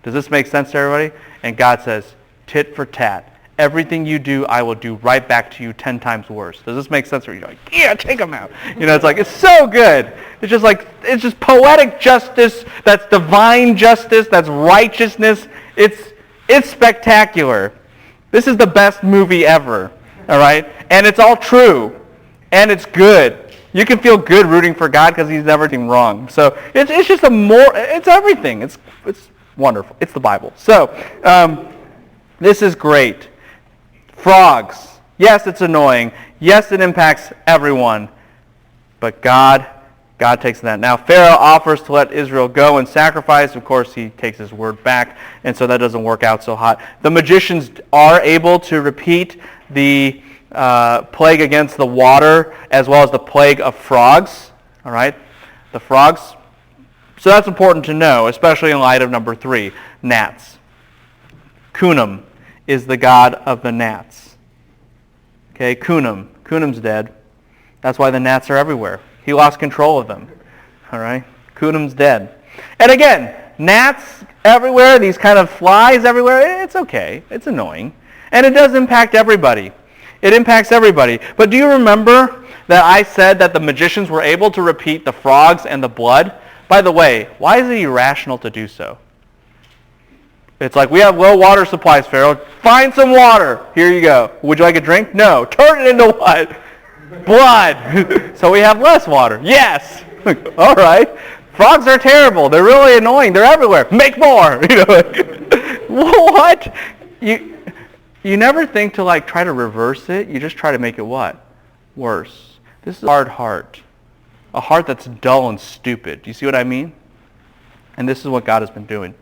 Does this make sense to everybody? And God says, tit for tat. Everything you do, I will do right back to you 10 times worse. Does this make sense? Or you're like, yeah, take them out. You know, it's like, it's so good. It's just poetic justice. That's divine justice. That's righteousness. It's spectacular. This is the best movie ever. All right? And it's all true. And it's good. You can feel good rooting for God because he's never done wrong. So it's just it's everything. It's wonderful. It's the Bible. So this is great. Frogs. Yes, it's annoying. Yes, it impacts everyone. But God takes that. Now Pharaoh offers to let Israel go and sacrifice. Of course, he takes his word back, and so that doesn't work out so hot. The magicians are able to repeat the plague against the water as well as the plague of frogs. All right, the frogs. So that's important to know, especially in light of number 3, gnats. Cunam is the god of the gnats. Okay, Cunam's dead. That's why the gnats are everywhere. He lost control of them. All right, Cunam's dead. And again, gnats everywhere, these kind of flies everywhere, it's okay. It's annoying. And it does impact everybody. It impacts everybody. But do you remember that I said that the magicians were able to repeat the frogs and the blood? By the way, why is it irrational to do so? It's like, we have low water supplies, Pharaoh. Find some water. Here you go. Would you like a drink? No. Turn it into what? Blood. So we have less water. Yes. All right. Frogs are terrible. They're really annoying. They're everywhere. Make more. You know, what? You never think to try to reverse it. You just try to make it what? worse. This is a hard heart. A heart that's dull and stupid. Do you see what I mean? And this is what God has been doing.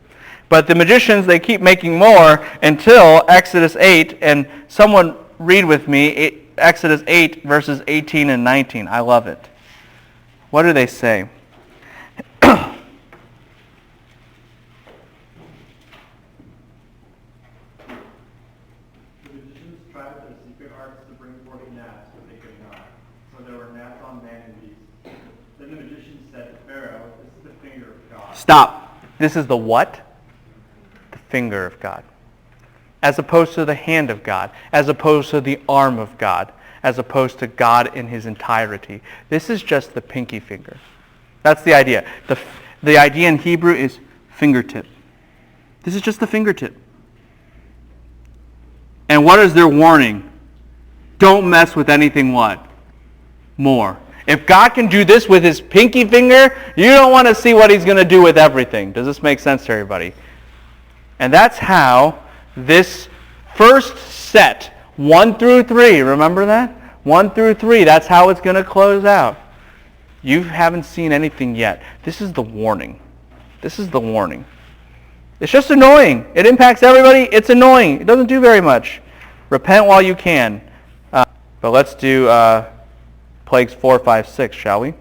But the magicians, they keep making more until Exodus 8. And someone read with me Exodus 8, verses 18 and 19. I love it. What do they say? Stop. This is the what? The finger of God. As opposed to the hand of God. As opposed to the arm of God. As opposed to God in his entirety. This is just the pinky finger. That's the idea. The idea in Hebrew is fingertip. This is just the fingertip. And what is their warning? Don't mess with anything what? More. If God can do this with his pinky finger, you don't want to see what he's going to do with everything. Does this make sense to everybody? And that's how this first set, 1 through 3, remember that? 1 through 3, that's how it's going to close out. You haven't seen anything yet. This is the warning. This is the warning. It's just annoying. It impacts everybody. It's annoying. It doesn't do very much. Repent while you can. But let's do plagues 4, 5, 6, shall we?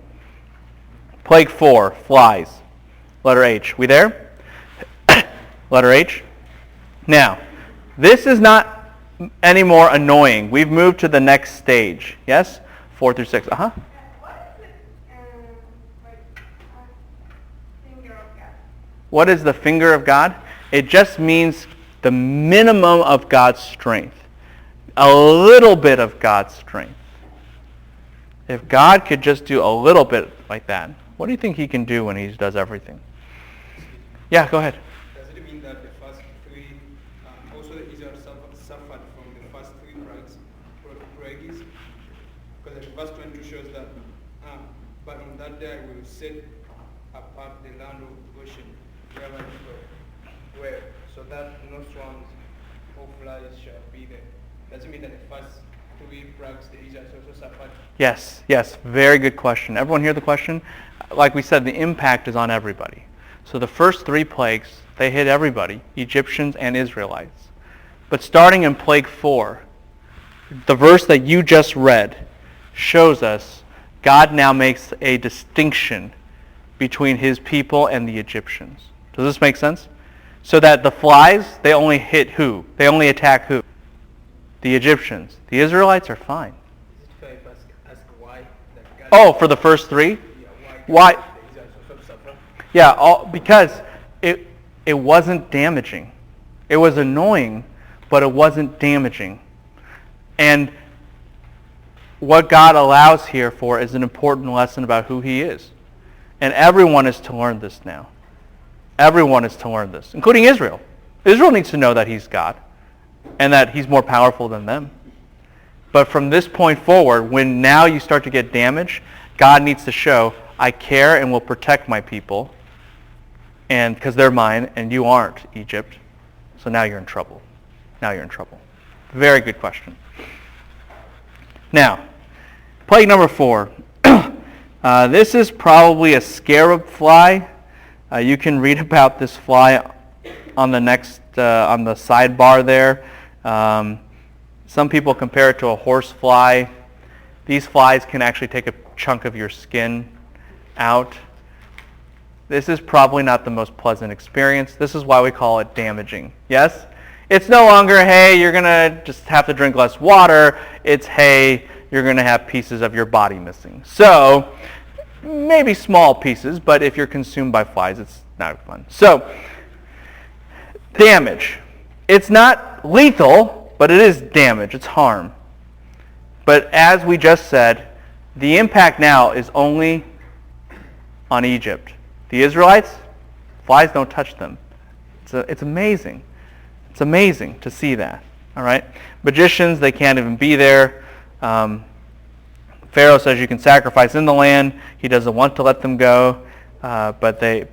Plague 4, flies. Letter H. We there? Letter H. Now, this is not any more annoying. We've moved to the next stage. Yes? 4 through 6. Uh-huh. What is the finger of God? It just means the minimum of God's strength. A little bit of God's strength. If God could just do a little bit like that, what do you think he can do when he does everything? Yeah, go ahead. Does it mean that the first 3, also the Israel suffered from the first 3 plagues? Because the verse 22 shows that, but on that day I will set apart the land of Goshen, wherever you were, so that no swans or flies shall be there. Does it mean that the first 3 plagues the Israelites also suffered? Yes, very good question. Everyone hear the question? Like we said, the impact is on everybody. So the first 3 plagues, they hit everybody, Egyptians and Israelites. But starting in plague 4, the verse that you just read shows us God now makes a distinction between his people and the Egyptians. Does this make sense? So that the flies, they only hit who? They only attack who? The Egyptians. The Israelites are fine. Is it fair if I ask why? That God Oh, for the first 3? Why? The Israelites also suffer? Yeah, because it wasn't damaging. It was annoying, but it wasn't damaging. And what God allows here for is an important lesson about who he is. And everyone is to learn this now. Everyone is to learn this, including Israel. Israel needs to know that he's God and that he's more powerful than them. But from this point forward, when now you start to get damage, God needs to show, I care and will protect my people, and because they're mine and you aren't, Egypt. So now you're in trouble. Now you're in trouble. Very good question. Now, plague number 4. This is probably a scarab fly. You can read about this fly on the next, on the sidebar there. Some people compare it to a horse fly. These flies can actually take a chunk of your skin out. This is probably not the most pleasant experience. This is why we call it damaging. Yes? It's no longer, hey, you're going to just have to drink less water. It's, hey, you're going to have pieces of your body missing. So, maybe small pieces, but if you're consumed by flies, it's not fun. So, damage. It's not lethal, but it is damage. It's harm. But as we just said, the impact now is only on Egypt. The Israelites, flies don't touch them. It's amazing. It's amazing to see that. All right? Magicians, they can't even be there. Pharaoh says you can sacrifice in the land. He doesn't want to let them go, but they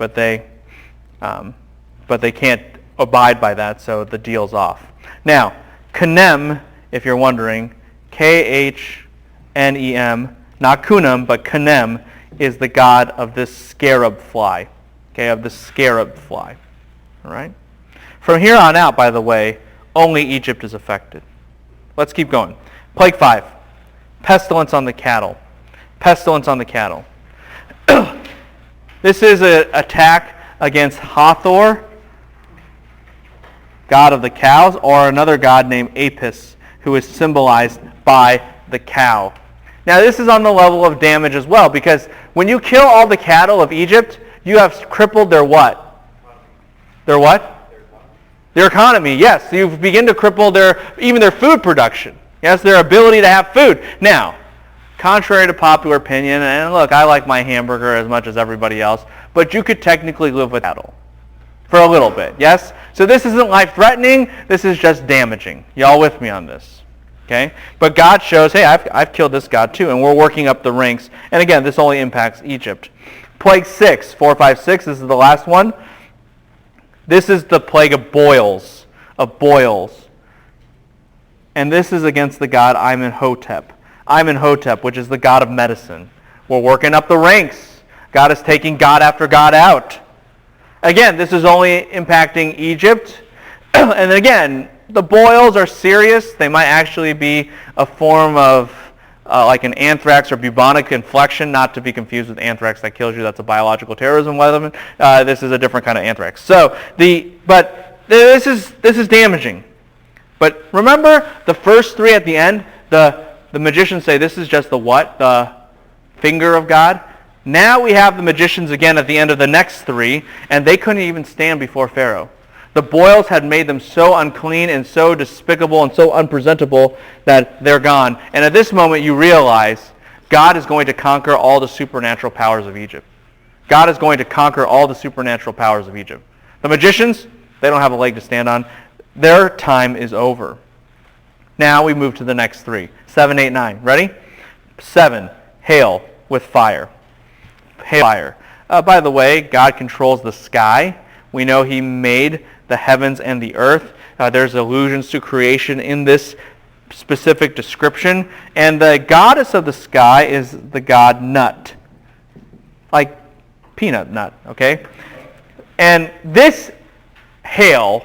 can't abide by that. So the deal's off. Now, Knem, if you're wondering, Khem, K-U-N-E-M, not kunem, but kanem, is the god of this scarab fly. Okay, of the scarab fly. All right? From here on out, by the way, only Egypt is affected. Let's keep going. Plague 5. Pestilence on the cattle. Pestilence on the cattle. This is an attack against Hathor, god of the cows, or another god named Apis, who is symbolized by the cow. Now this is on the level of damage as well, because when you kill all the cattle of Egypt, you have crippled their what? Their what? Their economy, yes. You begin to cripple even their food production. Yes, their ability to have food. Now, contrary to popular opinion, and look, I like my hamburger as much as everybody else, but you could technically live with cattle for a little bit, yes? So this isn't life-threatening, this is just damaging. Y'all with me on this? Okay? But God shows, hey, I've killed this god too, and we're working up the ranks. And again, this only impacts Egypt. Plague 6, 4, 5, 6, this is the last one. This is the plague of boils, And this is against the god Amenhotep, which is the god of medicine. We're working up the ranks. God is taking god after god out. Again, this is only impacting Egypt. And again, the boils are serious. They might actually be a form of like an anthrax or bubonic infection, not to be confused with anthrax that kills you. That's a biological terrorism weapon. This is a different kind of anthrax. But this is damaging. But remember the first three at the end, the magicians say this is just the what? The finger of God. Now we have the magicians again at the end of the next three, and they couldn't even stand before Pharaoh. The boils had made them so unclean and so despicable and so unpresentable that they're gone. And at this moment you realize God is going to conquer all the supernatural powers of Egypt. God is going to conquer all the supernatural powers of Egypt. The magicians, they don't have a leg to stand on. Their time is over. Now we move to the next three. 7, 8, 9. Ready? 7, hail with fire. Hail, fire. By the way, God controls the sky. We know he made the heavens and the earth. There's allusions to creation in this specific description. And the goddess of the sky is the god Nut. Like peanut nut, okay? And this hail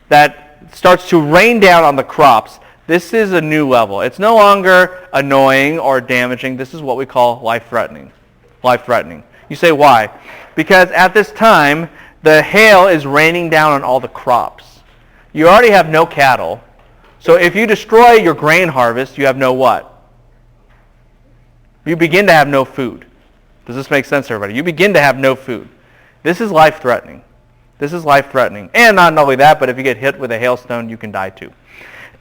that starts to rain down on the crops, this is a new level. It's no longer annoying or damaging. This is what we call life-threatening. Life-threatening. You say, why? Because at this time, the hail is raining down on all the crops. You already have no cattle. So if you destroy your grain harvest, you have no what? You begin to have no food. Does this make sense to everybody? You begin to have no food. This is life-threatening. This is life-threatening. And not only that, but if you get hit with a hailstone, you can die too.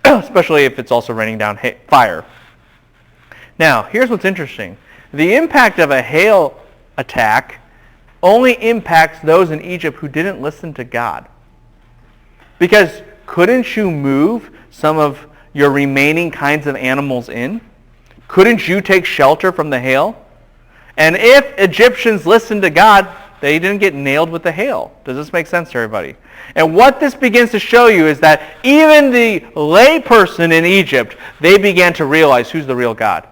Especially if it's also raining down fire. Now, here's what's interesting. The impact of a hail attack only impacts those in Egypt who didn't listen to God. Because couldn't you move some of your remaining kinds of animals in? Couldn't you take shelter from the hail? And if Egyptians listened to God, they didn't get nailed with the hail. Does this make sense to everybody? And what this begins to show you is that even the lay person in Egypt, they began to realize who's the real God.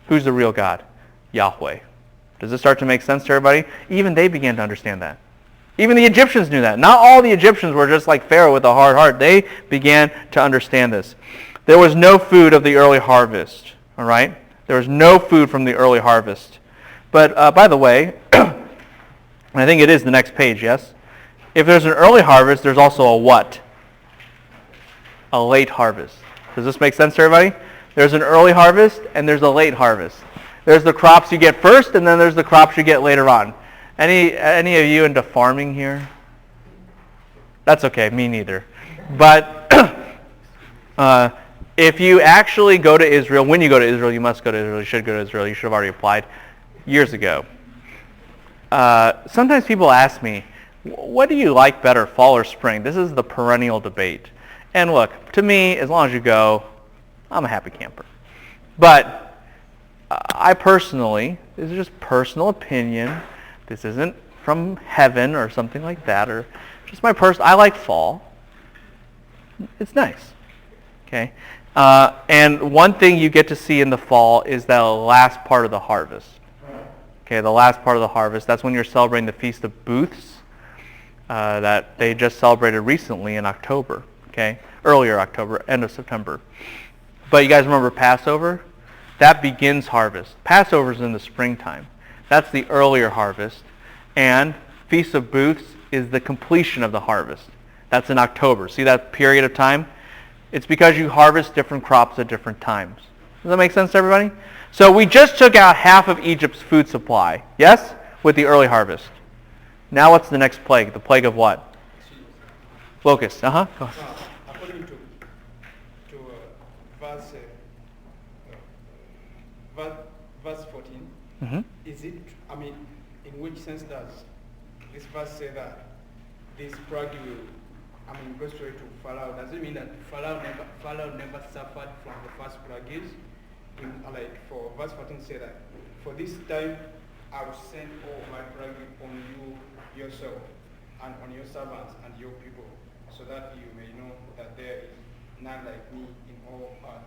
Who's the real God? Yahweh. Does this start to make sense to everybody? Even they began to understand that. Even the Egyptians knew that. Not all the Egyptians were just like Pharaoh with a hard heart. They began to understand this. There was no food of the early harvest. All right? There was no food from the early harvest. But by the way, I think it is the next page, yes? If there's an early harvest, there's also a what? A late harvest. Does this make sense to everybody? There's an early harvest and there's a late harvest. There's the crops you get first and then there's the crops you get later on. Any of you into farming here? That's okay, me neither. But if you actually go to Israel, when you go to Israel, you must go to Israel, you should go to Israel, you should have already applied years ago. Sometimes people ask me, what do you like better, fall or spring? This is the perennial debate. And look, to me, as long as you go, I'm a happy camper. But I personally, this is just personal opinion. This isn't from heaven or something like that, or just my I like fall. It's nice. Okay? And one thing you get to see in the fall is the last part of the harvest. Okay, the last part of the harvest. That's when you're celebrating the Feast of Booths that they just celebrated recently in October. Okay, earlier October, end of September. But you guys remember Passover? That begins harvest. Passover's in the springtime. That's the earlier harvest. And Feast of Booths is the completion of the harvest. That's in October. See that period of time? It's because you harvest different crops at different times. Does that make sense to everybody? So we just took out half of Egypt's food supply, yes? With the early harvest. Now what's the next plague? The plague of what? Locusts. Go ahead. According to verse 14, is it, in which sense does this verse say that this plague will, go straight to Pharaoh? Does it mean that Pharaoh never suffered from the first plagues? For verse 14 say that, for this time I will send all my plague on you yourself, and on your servants and your people, so that you may know that there is none like me in all earth.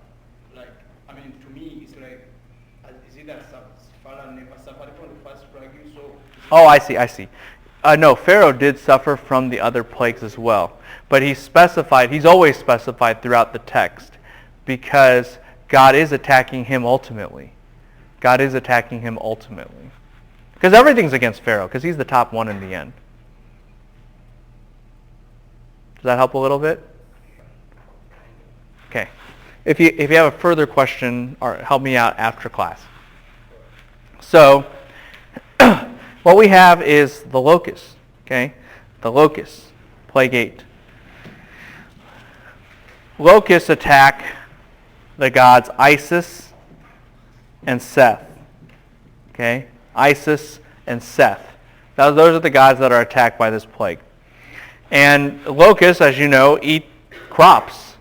To me, it's like, is it that Pharaoh never suffered from the first plague? So Oh, I see. No, Pharaoh did suffer from the other plagues as well. But he's always specified throughout the text, because God is attacking him ultimately. Because everything's against Pharaoh, because he's the top one in the end. Does that help a little bit? Okay. If you have a further question, or help me out after class. So, what we have is the locusts. Okay? The locusts. Plague 8. Locusts attack the gods Isis and Seth. Okay? Isis and Seth. Now, those are the gods that are attacked by this plague. And locusts, as you know, eat crops.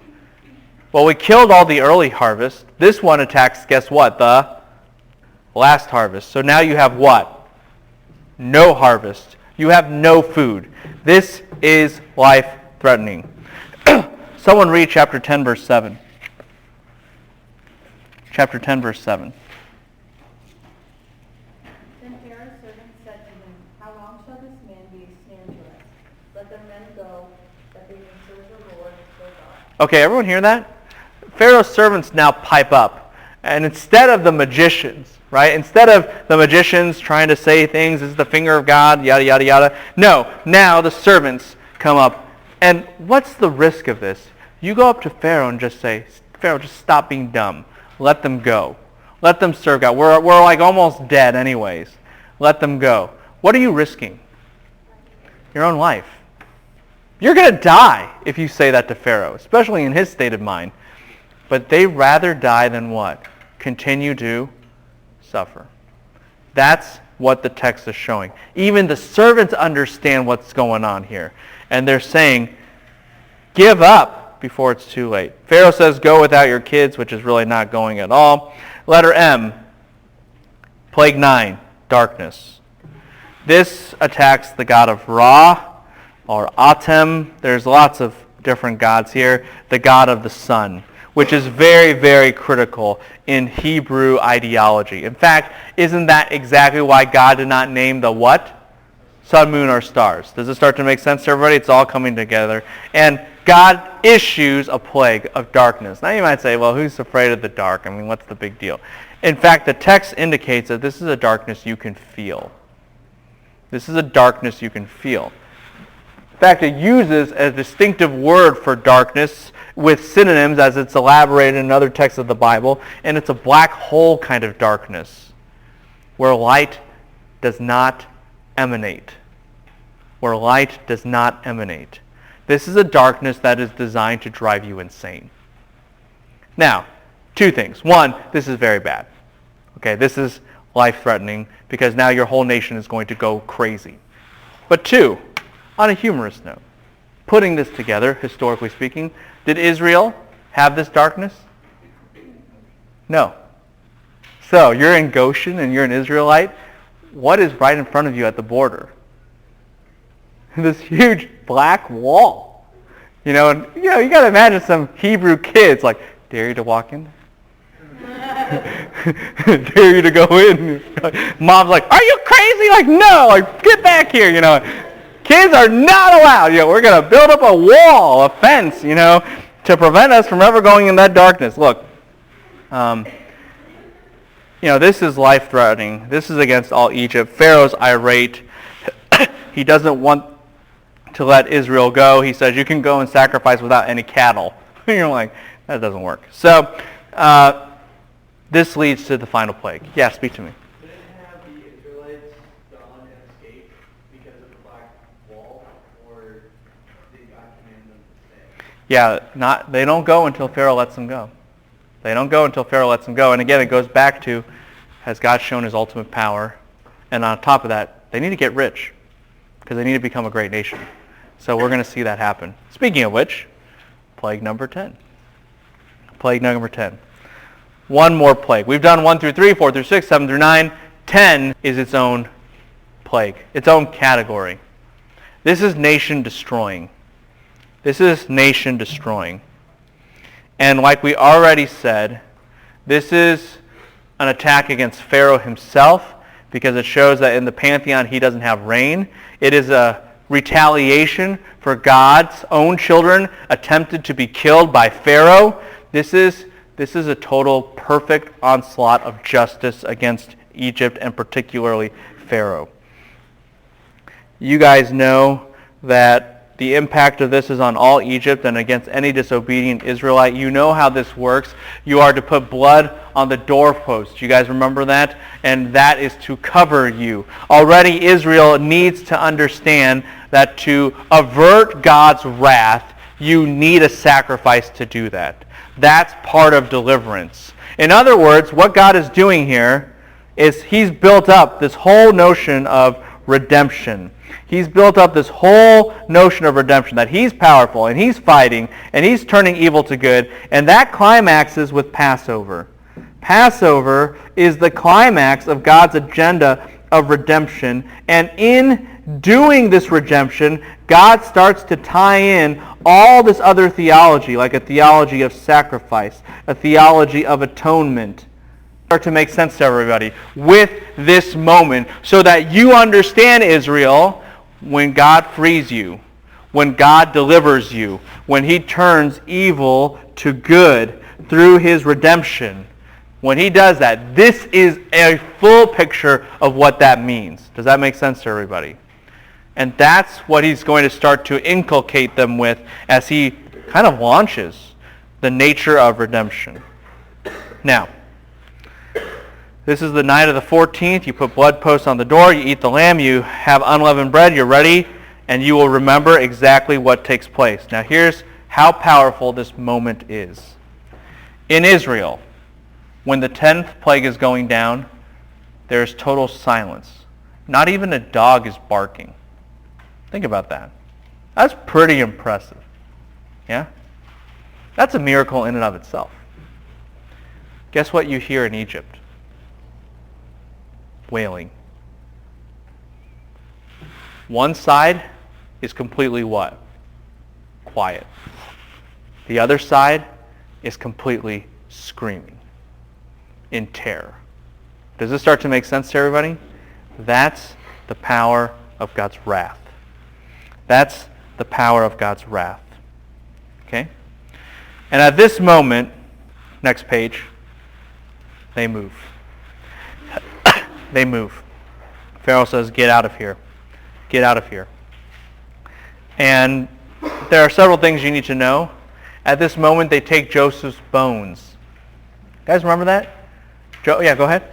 Well, we killed all the early harvest. This one attacks, guess what? The last harvest. So now you have what? No harvest. You have no food. This is life-threatening. Someone read chapter 10, verse 7. Chapter 10, verse 7. Then Pharaoh's servants said to him, how long shall this man be a snare to us? Let the men go, that they may serve the Lord their God. Okay, everyone hear that? Pharaoh's servants now pipe up. And instead of the magicians, right? Instead of the magicians trying to say things, this is the finger of God, yada, yada, yada. No, now the servants come up. And what's the risk of this? You go up to Pharaoh and just say, Pharaoh, just stop being dumb. Let them go. Let them serve God. We're like almost dead anyways. Let them go. What are you risking? Your own life. You're going to die if you say that to Pharaoh, especially in his state of mind. But they rather die than what? Continue to suffer. That's what the text is showing. Even the servants understand what's going on here. And they're saying, give up before it's too late. Pharaoh says, go without your kids, which is really not going at all. Letter M, plague 9, darkness. This attacks the god of Ra, or Atem. There's lots of different gods here. The god of the sun, which is very, very critical in Hebrew ideology. In fact, isn't that exactly why God did not name the what? Sun, moon, or stars. Does it start to make sense to everybody? It's all coming together. And God issues a plague of darkness. Now you might say, well, who's afraid of the dark? What's the big deal? In fact, the text indicates that this is a darkness you can feel. This is a darkness you can feel. In fact, it uses a distinctive word for darkness with synonyms as it's elaborated in other texts of the Bible, and it's a black hole kind of darkness where light does not emanate. Where light does not emanate. This is a darkness that is designed to drive you insane. Now, two things. One, this is very bad. Okay, this is life-threatening because now your whole nation is going to go crazy. But two, on a humorous note, putting this together, historically speaking, did Israel have this darkness? No. So, you're in Goshen and you're an Israelite. What is right in front of you at the border? This huge black wall. You got to imagine some Hebrew kids like, Dare you to walk in? Dare you to go in? Mom's like, are you crazy? Like, no, like, get back here, you know. Kids are not allowed. You know, we're going to build up a wall, a fence, you know, to prevent us from ever going in that darkness. Look, you know, this is life-threatening. This is against all Egypt. Pharaoh's irate. He doesn't want to let Israel go. He says, you can go and sacrifice without any cattle. You're like, that doesn't work. So this leads to the final plague. Yeah, speak to me. Didn't have the Israelites gone and escaped because of the black wall, or did God command them to stay? Yeah, they don't go until Pharaoh lets them go. They don't go until Pharaoh lets them go. And again, it goes back to, has God shown his ultimate power? And on top of that, they need to get rich because they need to become a great nation. So we're going to see that happen. Speaking of which, plague number 10. Plague number 10. One more plague. We've done 1 through 3, 4 through 6, 7 through 9. 10 is its own plague, its own category. This is nation destroying. This is nation destroying. And like we already said, this is an attack against Pharaoh himself because it shows that in the pantheon he doesn't have reign. It is a retaliation for God's own children attempted to be killed by Pharaoh. This is a total perfect onslaught of justice against Egypt and particularly Pharaoh. You guys know that the impact of this is on all Egypt and against any disobedient Israelite. You know how this works. You are to put blood on the doorpost. You guys remember that? And that is to cover you. Already Israel needs to understand that to avert God's wrath, you need a sacrifice to do that. That's part of deliverance. In other words, what God is doing here is he's built up this whole notion of redemption. He's built up this whole notion of redemption, that he's powerful and he's fighting and he's turning evil to good, and that climaxes with Passover. Passover is the climax of God's agenda of redemption, and in doing this redemption, God starts to tie in all this other theology, like a theology of sacrifice, a theology of atonement, start to make sense to everybody with this moment so that you understand, Israel, when God frees you, when God delivers you, when he turns evil to good through his redemption, when he does that, this is a full picture of what that means. Does that make sense to everybody? And that's what he's going to start to inculcate them with as he kind of launches the nature of redemption. Now, this is the night of the 14th. You put blood posts on the door. You eat the lamb. You have unleavened bread. You're ready. And you will remember exactly what takes place. Now here's how powerful this moment is. In Israel, when the 10th plague is going down, there's total silence. Not even a dog is barking. Think about that. That's pretty impressive. Yeah? That's a miracle in and of itself. Guess what you hear in Egypt? Wailing. One side is completely what? Quiet. The other side is completely screaming in terror. Does this start to make sense to everybody? That's the power of God's wrath. That's the power of God's wrath. Okay? And at this moment, next page, they move. They move. Pharaoh says, get out of here. Get out of here. And there are several things you need to know. At this moment, they take Joseph's bones. Guys, remember that? Yeah, go ahead.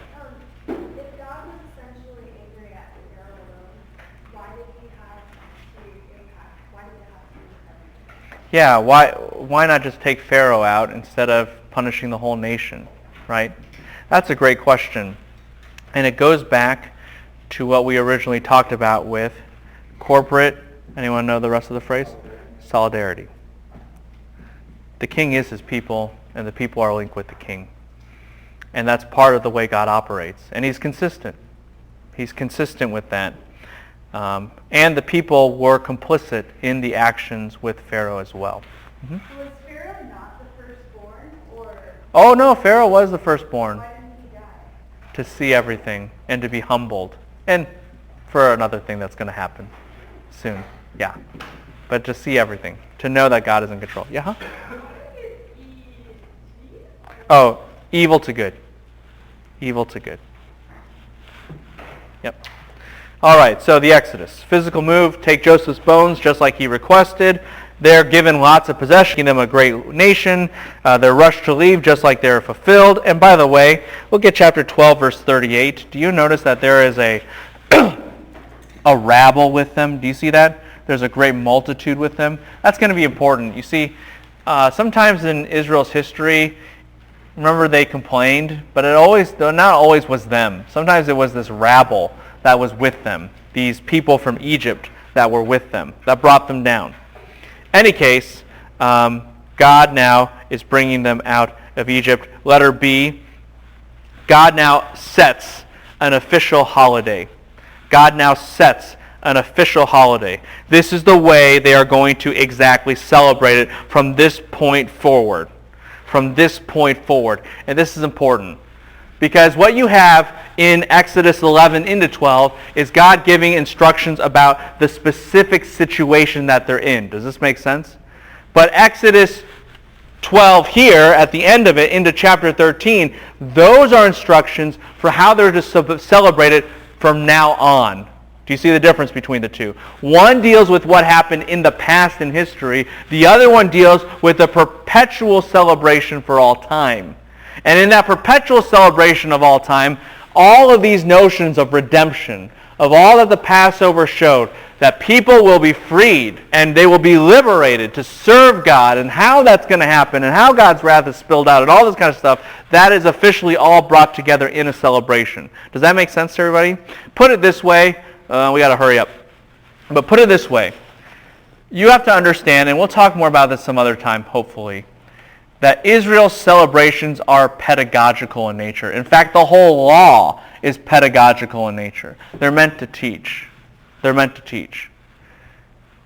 If God was essentially angry at Pharaoh, why did he have to impact? Why did it have to do everything? Yeah, why not just take Pharaoh out instead of punishing the whole nation, right? That's a great question. And it goes back to what we originally talked about with corporate, anyone know the rest of the phrase? Solidarity. The king is his people, and the people are linked with the king. And that's part of the way God operates. And he's consistent. He's consistent with that. And the people were complicit in the actions with Pharaoh as well. Mm-hmm. Was Pharaoh not the firstborn, or Oh no, Pharaoh was the firstborn. Why didn't he die? To see everything and to be humbled. And for another thing that's going to happen soon. Yeah. But to see everything. To know that God is in control. Yeah, huh? Oh, evil to good. Evil to good. Yep. All right, so the Exodus. Physical move, take Joseph's bones just like he requested. They're given lots of possession, making them a great nation. They're rushed to leave just like they're fulfilled. And by the way, look at chapter 12, verse 38. Do you notice that there is a rabble with them? Do you see that? There's a great multitude with them. That's going to be important. You see, sometimes in Israel's history, remember they complained, but not always was them. Sometimes it was this rabble that was with them, these people from Egypt that were with them, that brought them down. Any case, God now is bringing them out of Egypt. Letter B, God now sets an official holiday. God now sets an official holiday. This is the way they are going to exactly celebrate it from this point forward. From this point forward. And this is important. Because what you have in Exodus 11 into 12 is God giving instructions about the specific situation that they're in. Does this make sense? But Exodus 12 here, at the end of it, into chapter 13, those are instructions for how they're to celebrate it from now on. Do you see the difference between the two? One deals with what happened in the past in history. The other one deals with the perpetual celebration for all time. And in that perpetual celebration of all time, all of these notions of redemption, of all that the Passover showed, that people will be freed and they will be liberated to serve God, and how that's going to happen, and how God's wrath is spilled out, and all this kind of stuff, that is officially all brought together in a celebration. Does that make sense to everybody? Put it this way. We got to hurry up. But put it this way. You have to understand, and we'll talk more about this some other time, hopefully, that Israel's celebrations are pedagogical in nature. In fact, the whole law is pedagogical in nature. They're meant to teach. They're meant to teach.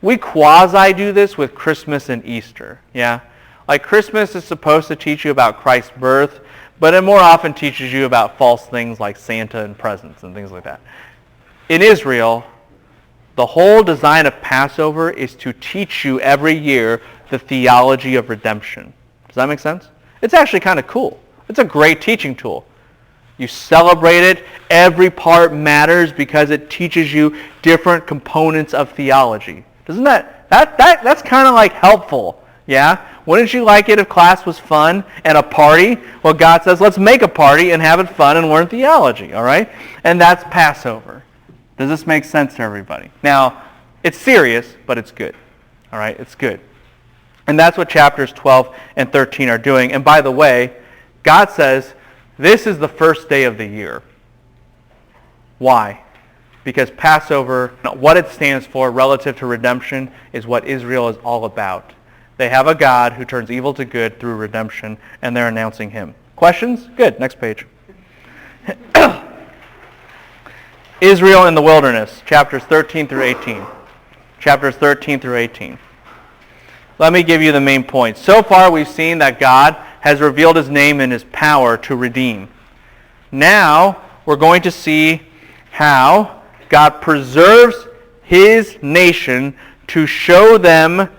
We quasi do this with Christmas and Easter. Yeah? Like Christmas is supposed to teach you about Christ's birth, but it more often teaches you about false things like Santa and presents and things like that. In Israel, the whole design of Passover is to teach you every year the theology of redemption. Does that make sense? It's actually kind of cool. It's a great teaching tool. You celebrate it. Every part matters because it teaches you different components of theology. Doesn't that's kind of like helpful? Yeah? Wouldn't you like it if class was fun and a party? Well, God says, let's make a party and have it fun and learn theology, all right? And that's Passover. Does this make sense to everybody? Now, it's serious, but it's good. All right? It's good. And that's what chapters 12 and 13 are doing. And by the way, God says, this is the first day of the year. Why? Because Passover, what it stands for relative to redemption, is what Israel is all about. They have a God who turns evil to good through redemption, and they're announcing him. Questions? Good. Next page. Israel in the wilderness, chapters 13 through 18. Chapters 13 through 18. Let me give you the main points. So far we've seen that God has revealed his name and his power to redeem. Now we're going to see how God preserves his nation to show them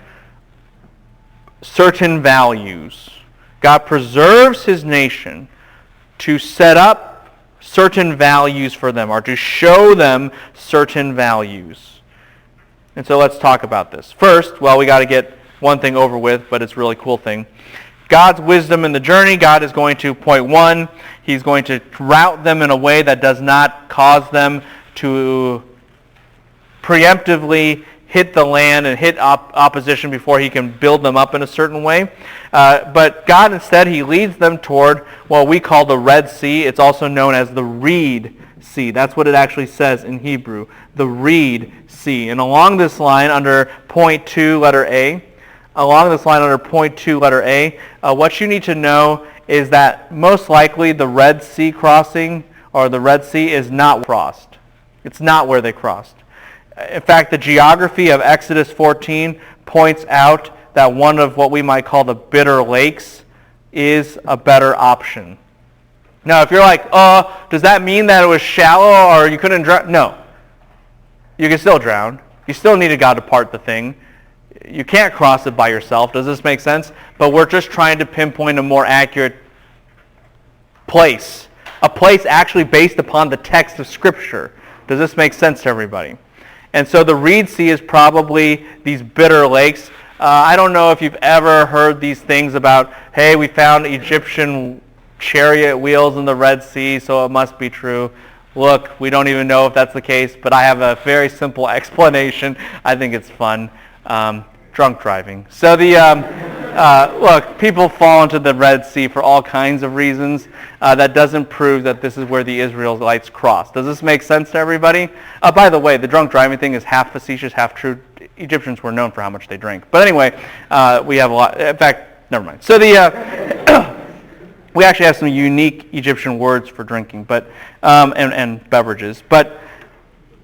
certain values. God preserves his nation to set up certain values for them, or to show them certain values. And so let's talk about this. First, we got to get one thing over with, but it's a really cool thing. God's wisdom in the journey. God is going to, point one, he's going to route them in a way that does not cause them to preemptively hit the land and hit opposition before he can build them up in a certain way. But God instead, he leads them toward what we call the Red Sea. It's also known as the Reed Sea. That's what it actually says in Hebrew, the Reed Sea. And along this line, under point 2, letter A, what you need to know is that most likely the Red Sea crossing, or the Red Sea, is not crossed. It's not where they crossed. In fact, the geography of Exodus 14 points out that one of what we might call the bitter lakes is a better option. Now, if you're like, does that mean that it was shallow or you couldn't drown? No. You can still drown. You still needed God to part the thing. You can't cross it by yourself. Does this make sense? But we're just trying to pinpoint a more accurate place. A place actually based upon the text of Scripture. Does this make sense to everybody? And so the Reed Sea is probably these bitter lakes. I don't know if you've ever heard these things about, hey, we found Egyptian chariot wheels in the Red Sea, so it must be true. Look, we don't even know if that's the case, but I have a very simple explanation. I think it's fun. Drunk driving. So look, people fall into the Red Sea for all kinds of reasons. That doesn't prove that this is where the Israelites crossed. Does this make sense to everybody? By the way, the drunk driving thing is half facetious, half true. Egyptians were known for how much they drank. But anyway, we have a lot. In fact, never mind. So we actually have some unique Egyptian words for drinking, but and beverages. But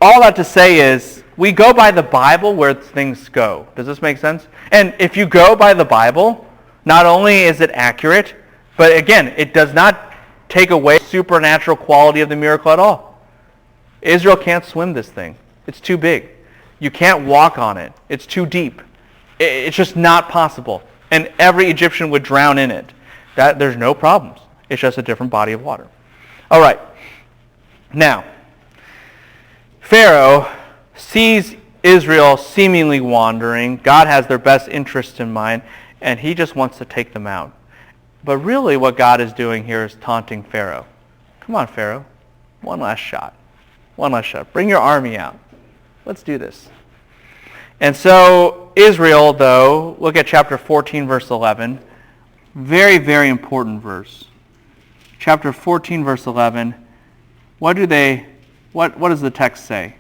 all that to say is, we go by the Bible where things go. Does this make sense? And if you go by the Bible, not only is it accurate, but again, it does not take away the supernatural quality of the miracle at all. Israel can't swim this thing. It's too big. You can't walk on it. It's too deep. It's just not possible. And every Egyptian would drown in it. There's no problems. It's just a different body of water. All right. Now, Pharaoh sees Israel seemingly wandering. God has their best interest in mind, and he just wants to take them out. But really what God is doing here is taunting Pharaoh. Come on, Pharaoh. One last shot. One last shot. Bring your army out. Let's do this. And so Israel, though, look at chapter 14, verse 11. Very, very important verse. Chapter 14, verse 11. What does the text say?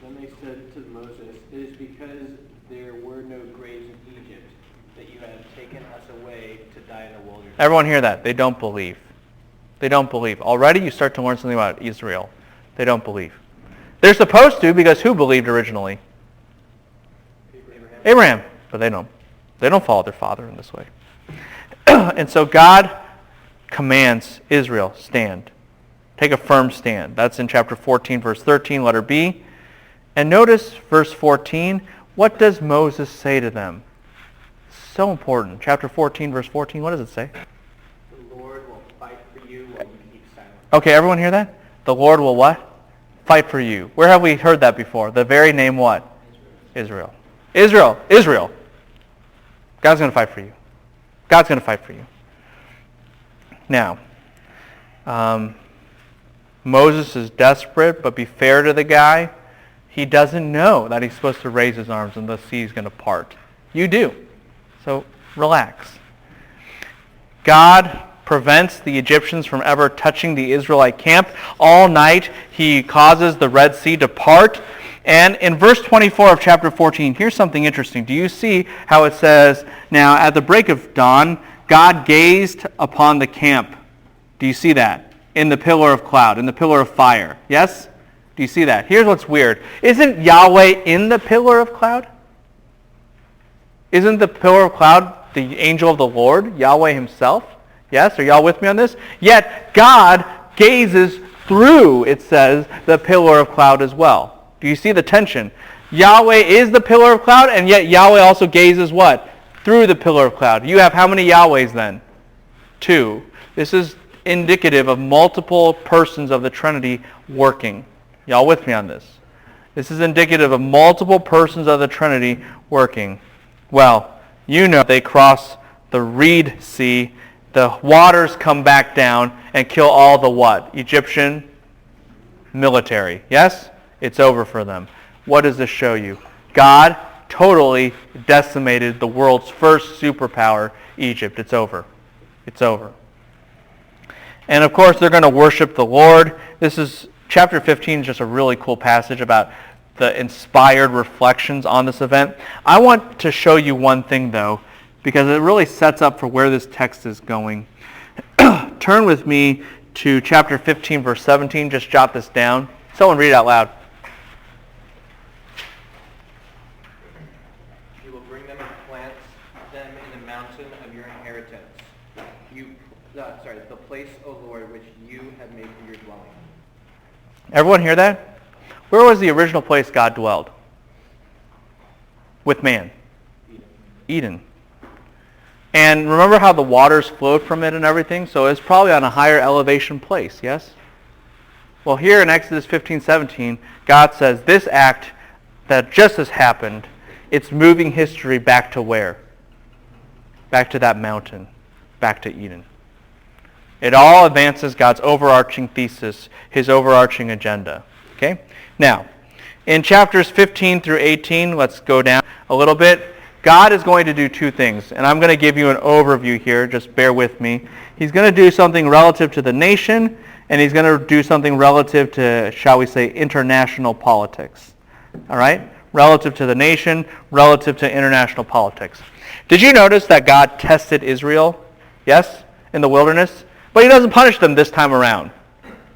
Then they said to Moses, "It is because there were no graves in Egypt that you have taken us away to die in the wilderness." Everyone hear that? They don't believe. They don't believe. Already you start to learn something about Israel. They don't believe. They're supposed to, because who believed originally? Abraham. But they don't. They don't follow their father in this way. And so God commands Israel, stand. Take a firm stand. That's in chapter 14, verse 13, letter B. And notice verse 14. What does Moses say to them? So important. Chapter 14, verse 14. What does it say? The Lord will fight for you while you keep silent. Okay, everyone hear that? The Lord will what? Fight for you. Where have we heard that before? The very name what? Israel. Israel. Israel. God's going to fight for you. God's going to fight for you. Now, Moses is desperate, but be fair to the guy. He doesn't know that he's supposed to raise his arms and the sea is going to part. You do. So relax. God prevents the Egyptians from ever touching the Israelite camp. All night he causes the Red Sea to part. And in verse 24 of chapter 14, here's something interesting. Do you see how it says, now at the break of dawn, God gazed upon the camp. Do you see that? In the pillar of cloud, in the pillar of fire. Yes? Do you see that? Here's what's weird. Isn't Yahweh in the pillar of cloud? Isn't the pillar of cloud the angel of the Lord, Yahweh himself? Yes? Are y'all with me on this? Yet God gazes through, it says, the pillar of cloud as well. Do you see the tension? Yahweh is the pillar of cloud, and yet Yahweh also gazes what? Through the pillar of cloud. You have how many Yahwehs then? 2. This is indicative of multiple persons of the Trinity working. Y'all with me on this? This is indicative of multiple persons of the Trinity working. Well, you know they cross the Reed Sea, the waters come back down and kill all the what? Egyptian military. Yes? It's over for them. What does this show you? God totally decimated the world's first superpower, Egypt. It's over. It's over. And of course, they're going to worship the Lord. This is chapter 15 is just a really cool passage about the inspired reflections on this event. I want to show you one thing, though, because it really sets up for where this text is going. Turn with me to chapter 15, verse 17. Just jot this down. Someone read it out loud. You will bring them and plant them in the mountain of your inheritance, O Lord, which you have made for your dwelling. Everyone hear that? Where was the original place God dwelled? With man? Eden. And remember how the waters flowed from it and everything? So it's probably on a higher elevation place, yes? Well, here in Exodus 15:17, God says this act that just has happened, it's moving history back to where? Back to that mountain, back to Eden. It all advances God's overarching thesis, his overarching agenda. Okay? Now, in chapters 15 through 18, let's go down a little bit. God is going to do two things, and I'm going to give you an overview here. Just bear with me. He's going to do something relative to the nation, and he's going to do something relative to, shall we say, international politics. All right? Relative to the nation, relative to international politics. Did you notice that God tested Israel? Yes? In the wilderness? But he doesn't punish them this time around.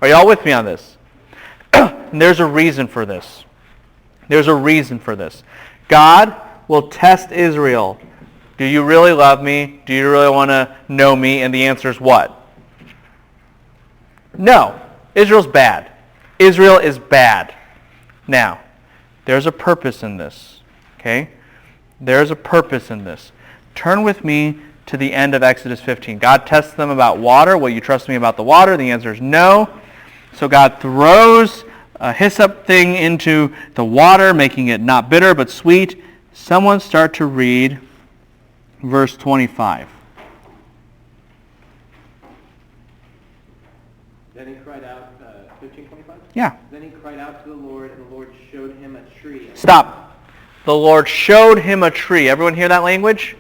Are you all with me on this? And there's a reason for this. There's a reason for this. God will test Israel. Do you really love me? Do you really want to know me? And the answer is what? No. Israel's bad. Israel is bad. Now, there's a purpose in this. Okay? There's a purpose in this. Turn with me to the end of Exodus 15. God tests them about water. Will you trust me about the water? The answer is no. So God throws a hyssop thing into the water, making it not bitter but sweet. Someone start to read verse 25. Then he cried out, 15:25? Yeah. Then he cried out to the Lord, and the Lord showed him a tree. Stop. The Lord showed him a tree. Everyone hear that language?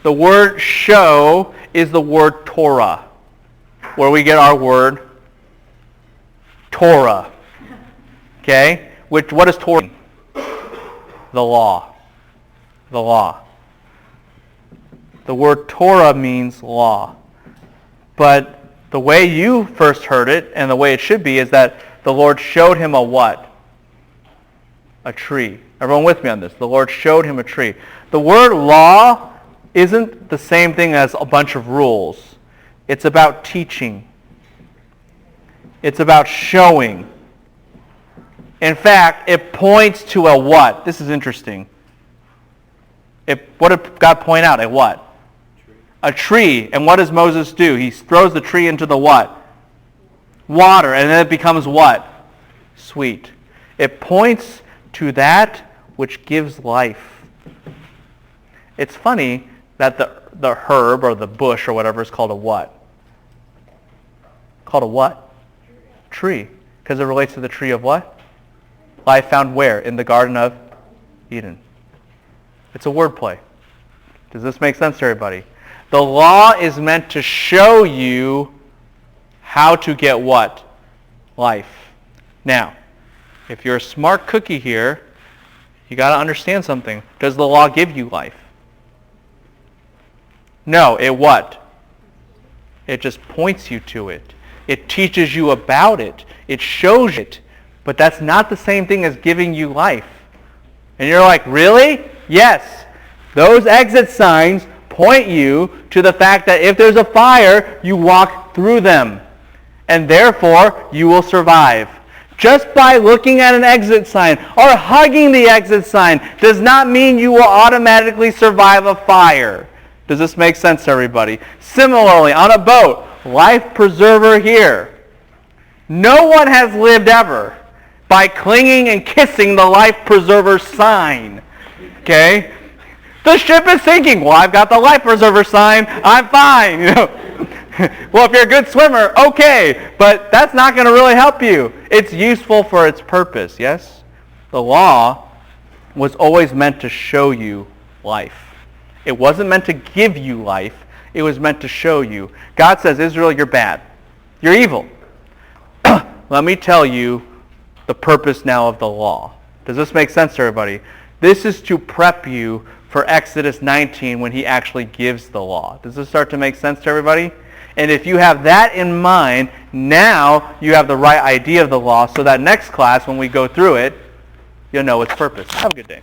The word show is the word Torah, where we get our word Torah. Okay? What is Torah? The law. The law. The word Torah means law. But the way you first heard it, and the way it should be, is that the Lord showed him a what? A tree. Everyone with me on this? The Lord showed him a tree. The word law isn't the same thing as a bunch of rules. It's about teaching. It's about showing. In fact, it points to a what? This is interesting. What did God point out? A what? A tree. And what does Moses do? He throws the tree into the what? Water. And then it becomes what? Sweet. It points to that which gives life. It's funny that the herb or the bush or whatever is called a what? Called a what? Tree. Because it relates to the tree of what? Life found where? In the Garden of Eden. It's a wordplay. Does this make sense to everybody? The law is meant to show you how to get what? Life. Now, if you're a smart cookie here, you got to understand something. Does the law give you life? No, it what? It just points you to it. It teaches you about it. It shows it. But that's not the same thing as giving you life. And you're like, really? Yes. Those exit signs point you to the fact that if there's a fire, you walk through them. And therefore, you will survive. Just by looking at an exit sign or hugging the exit sign does not mean you will automatically survive a fire. Does this make sense to everybody? Similarly, on a boat, life preserver here. No one has lived ever by clinging and kissing the life preserver sign. Okay? The ship is sinking. Well, I've got the life preserver sign. I'm fine. You know? Well, if you're a good swimmer, okay. But that's not going to really help you. It's useful for its purpose, yes? The law was always meant to show you life. It wasn't meant to give you life. It was meant to show you. God says, Israel, you're bad. You're evil. Let me tell you the purpose now of the law. Does this make sense to everybody? This is to prep you for Exodus 19 when he actually gives the law. Does this start to make sense to everybody? And if you have that in mind, now you have the right idea of the law so that next class, when we go through it, you'll know its purpose. Have a good day.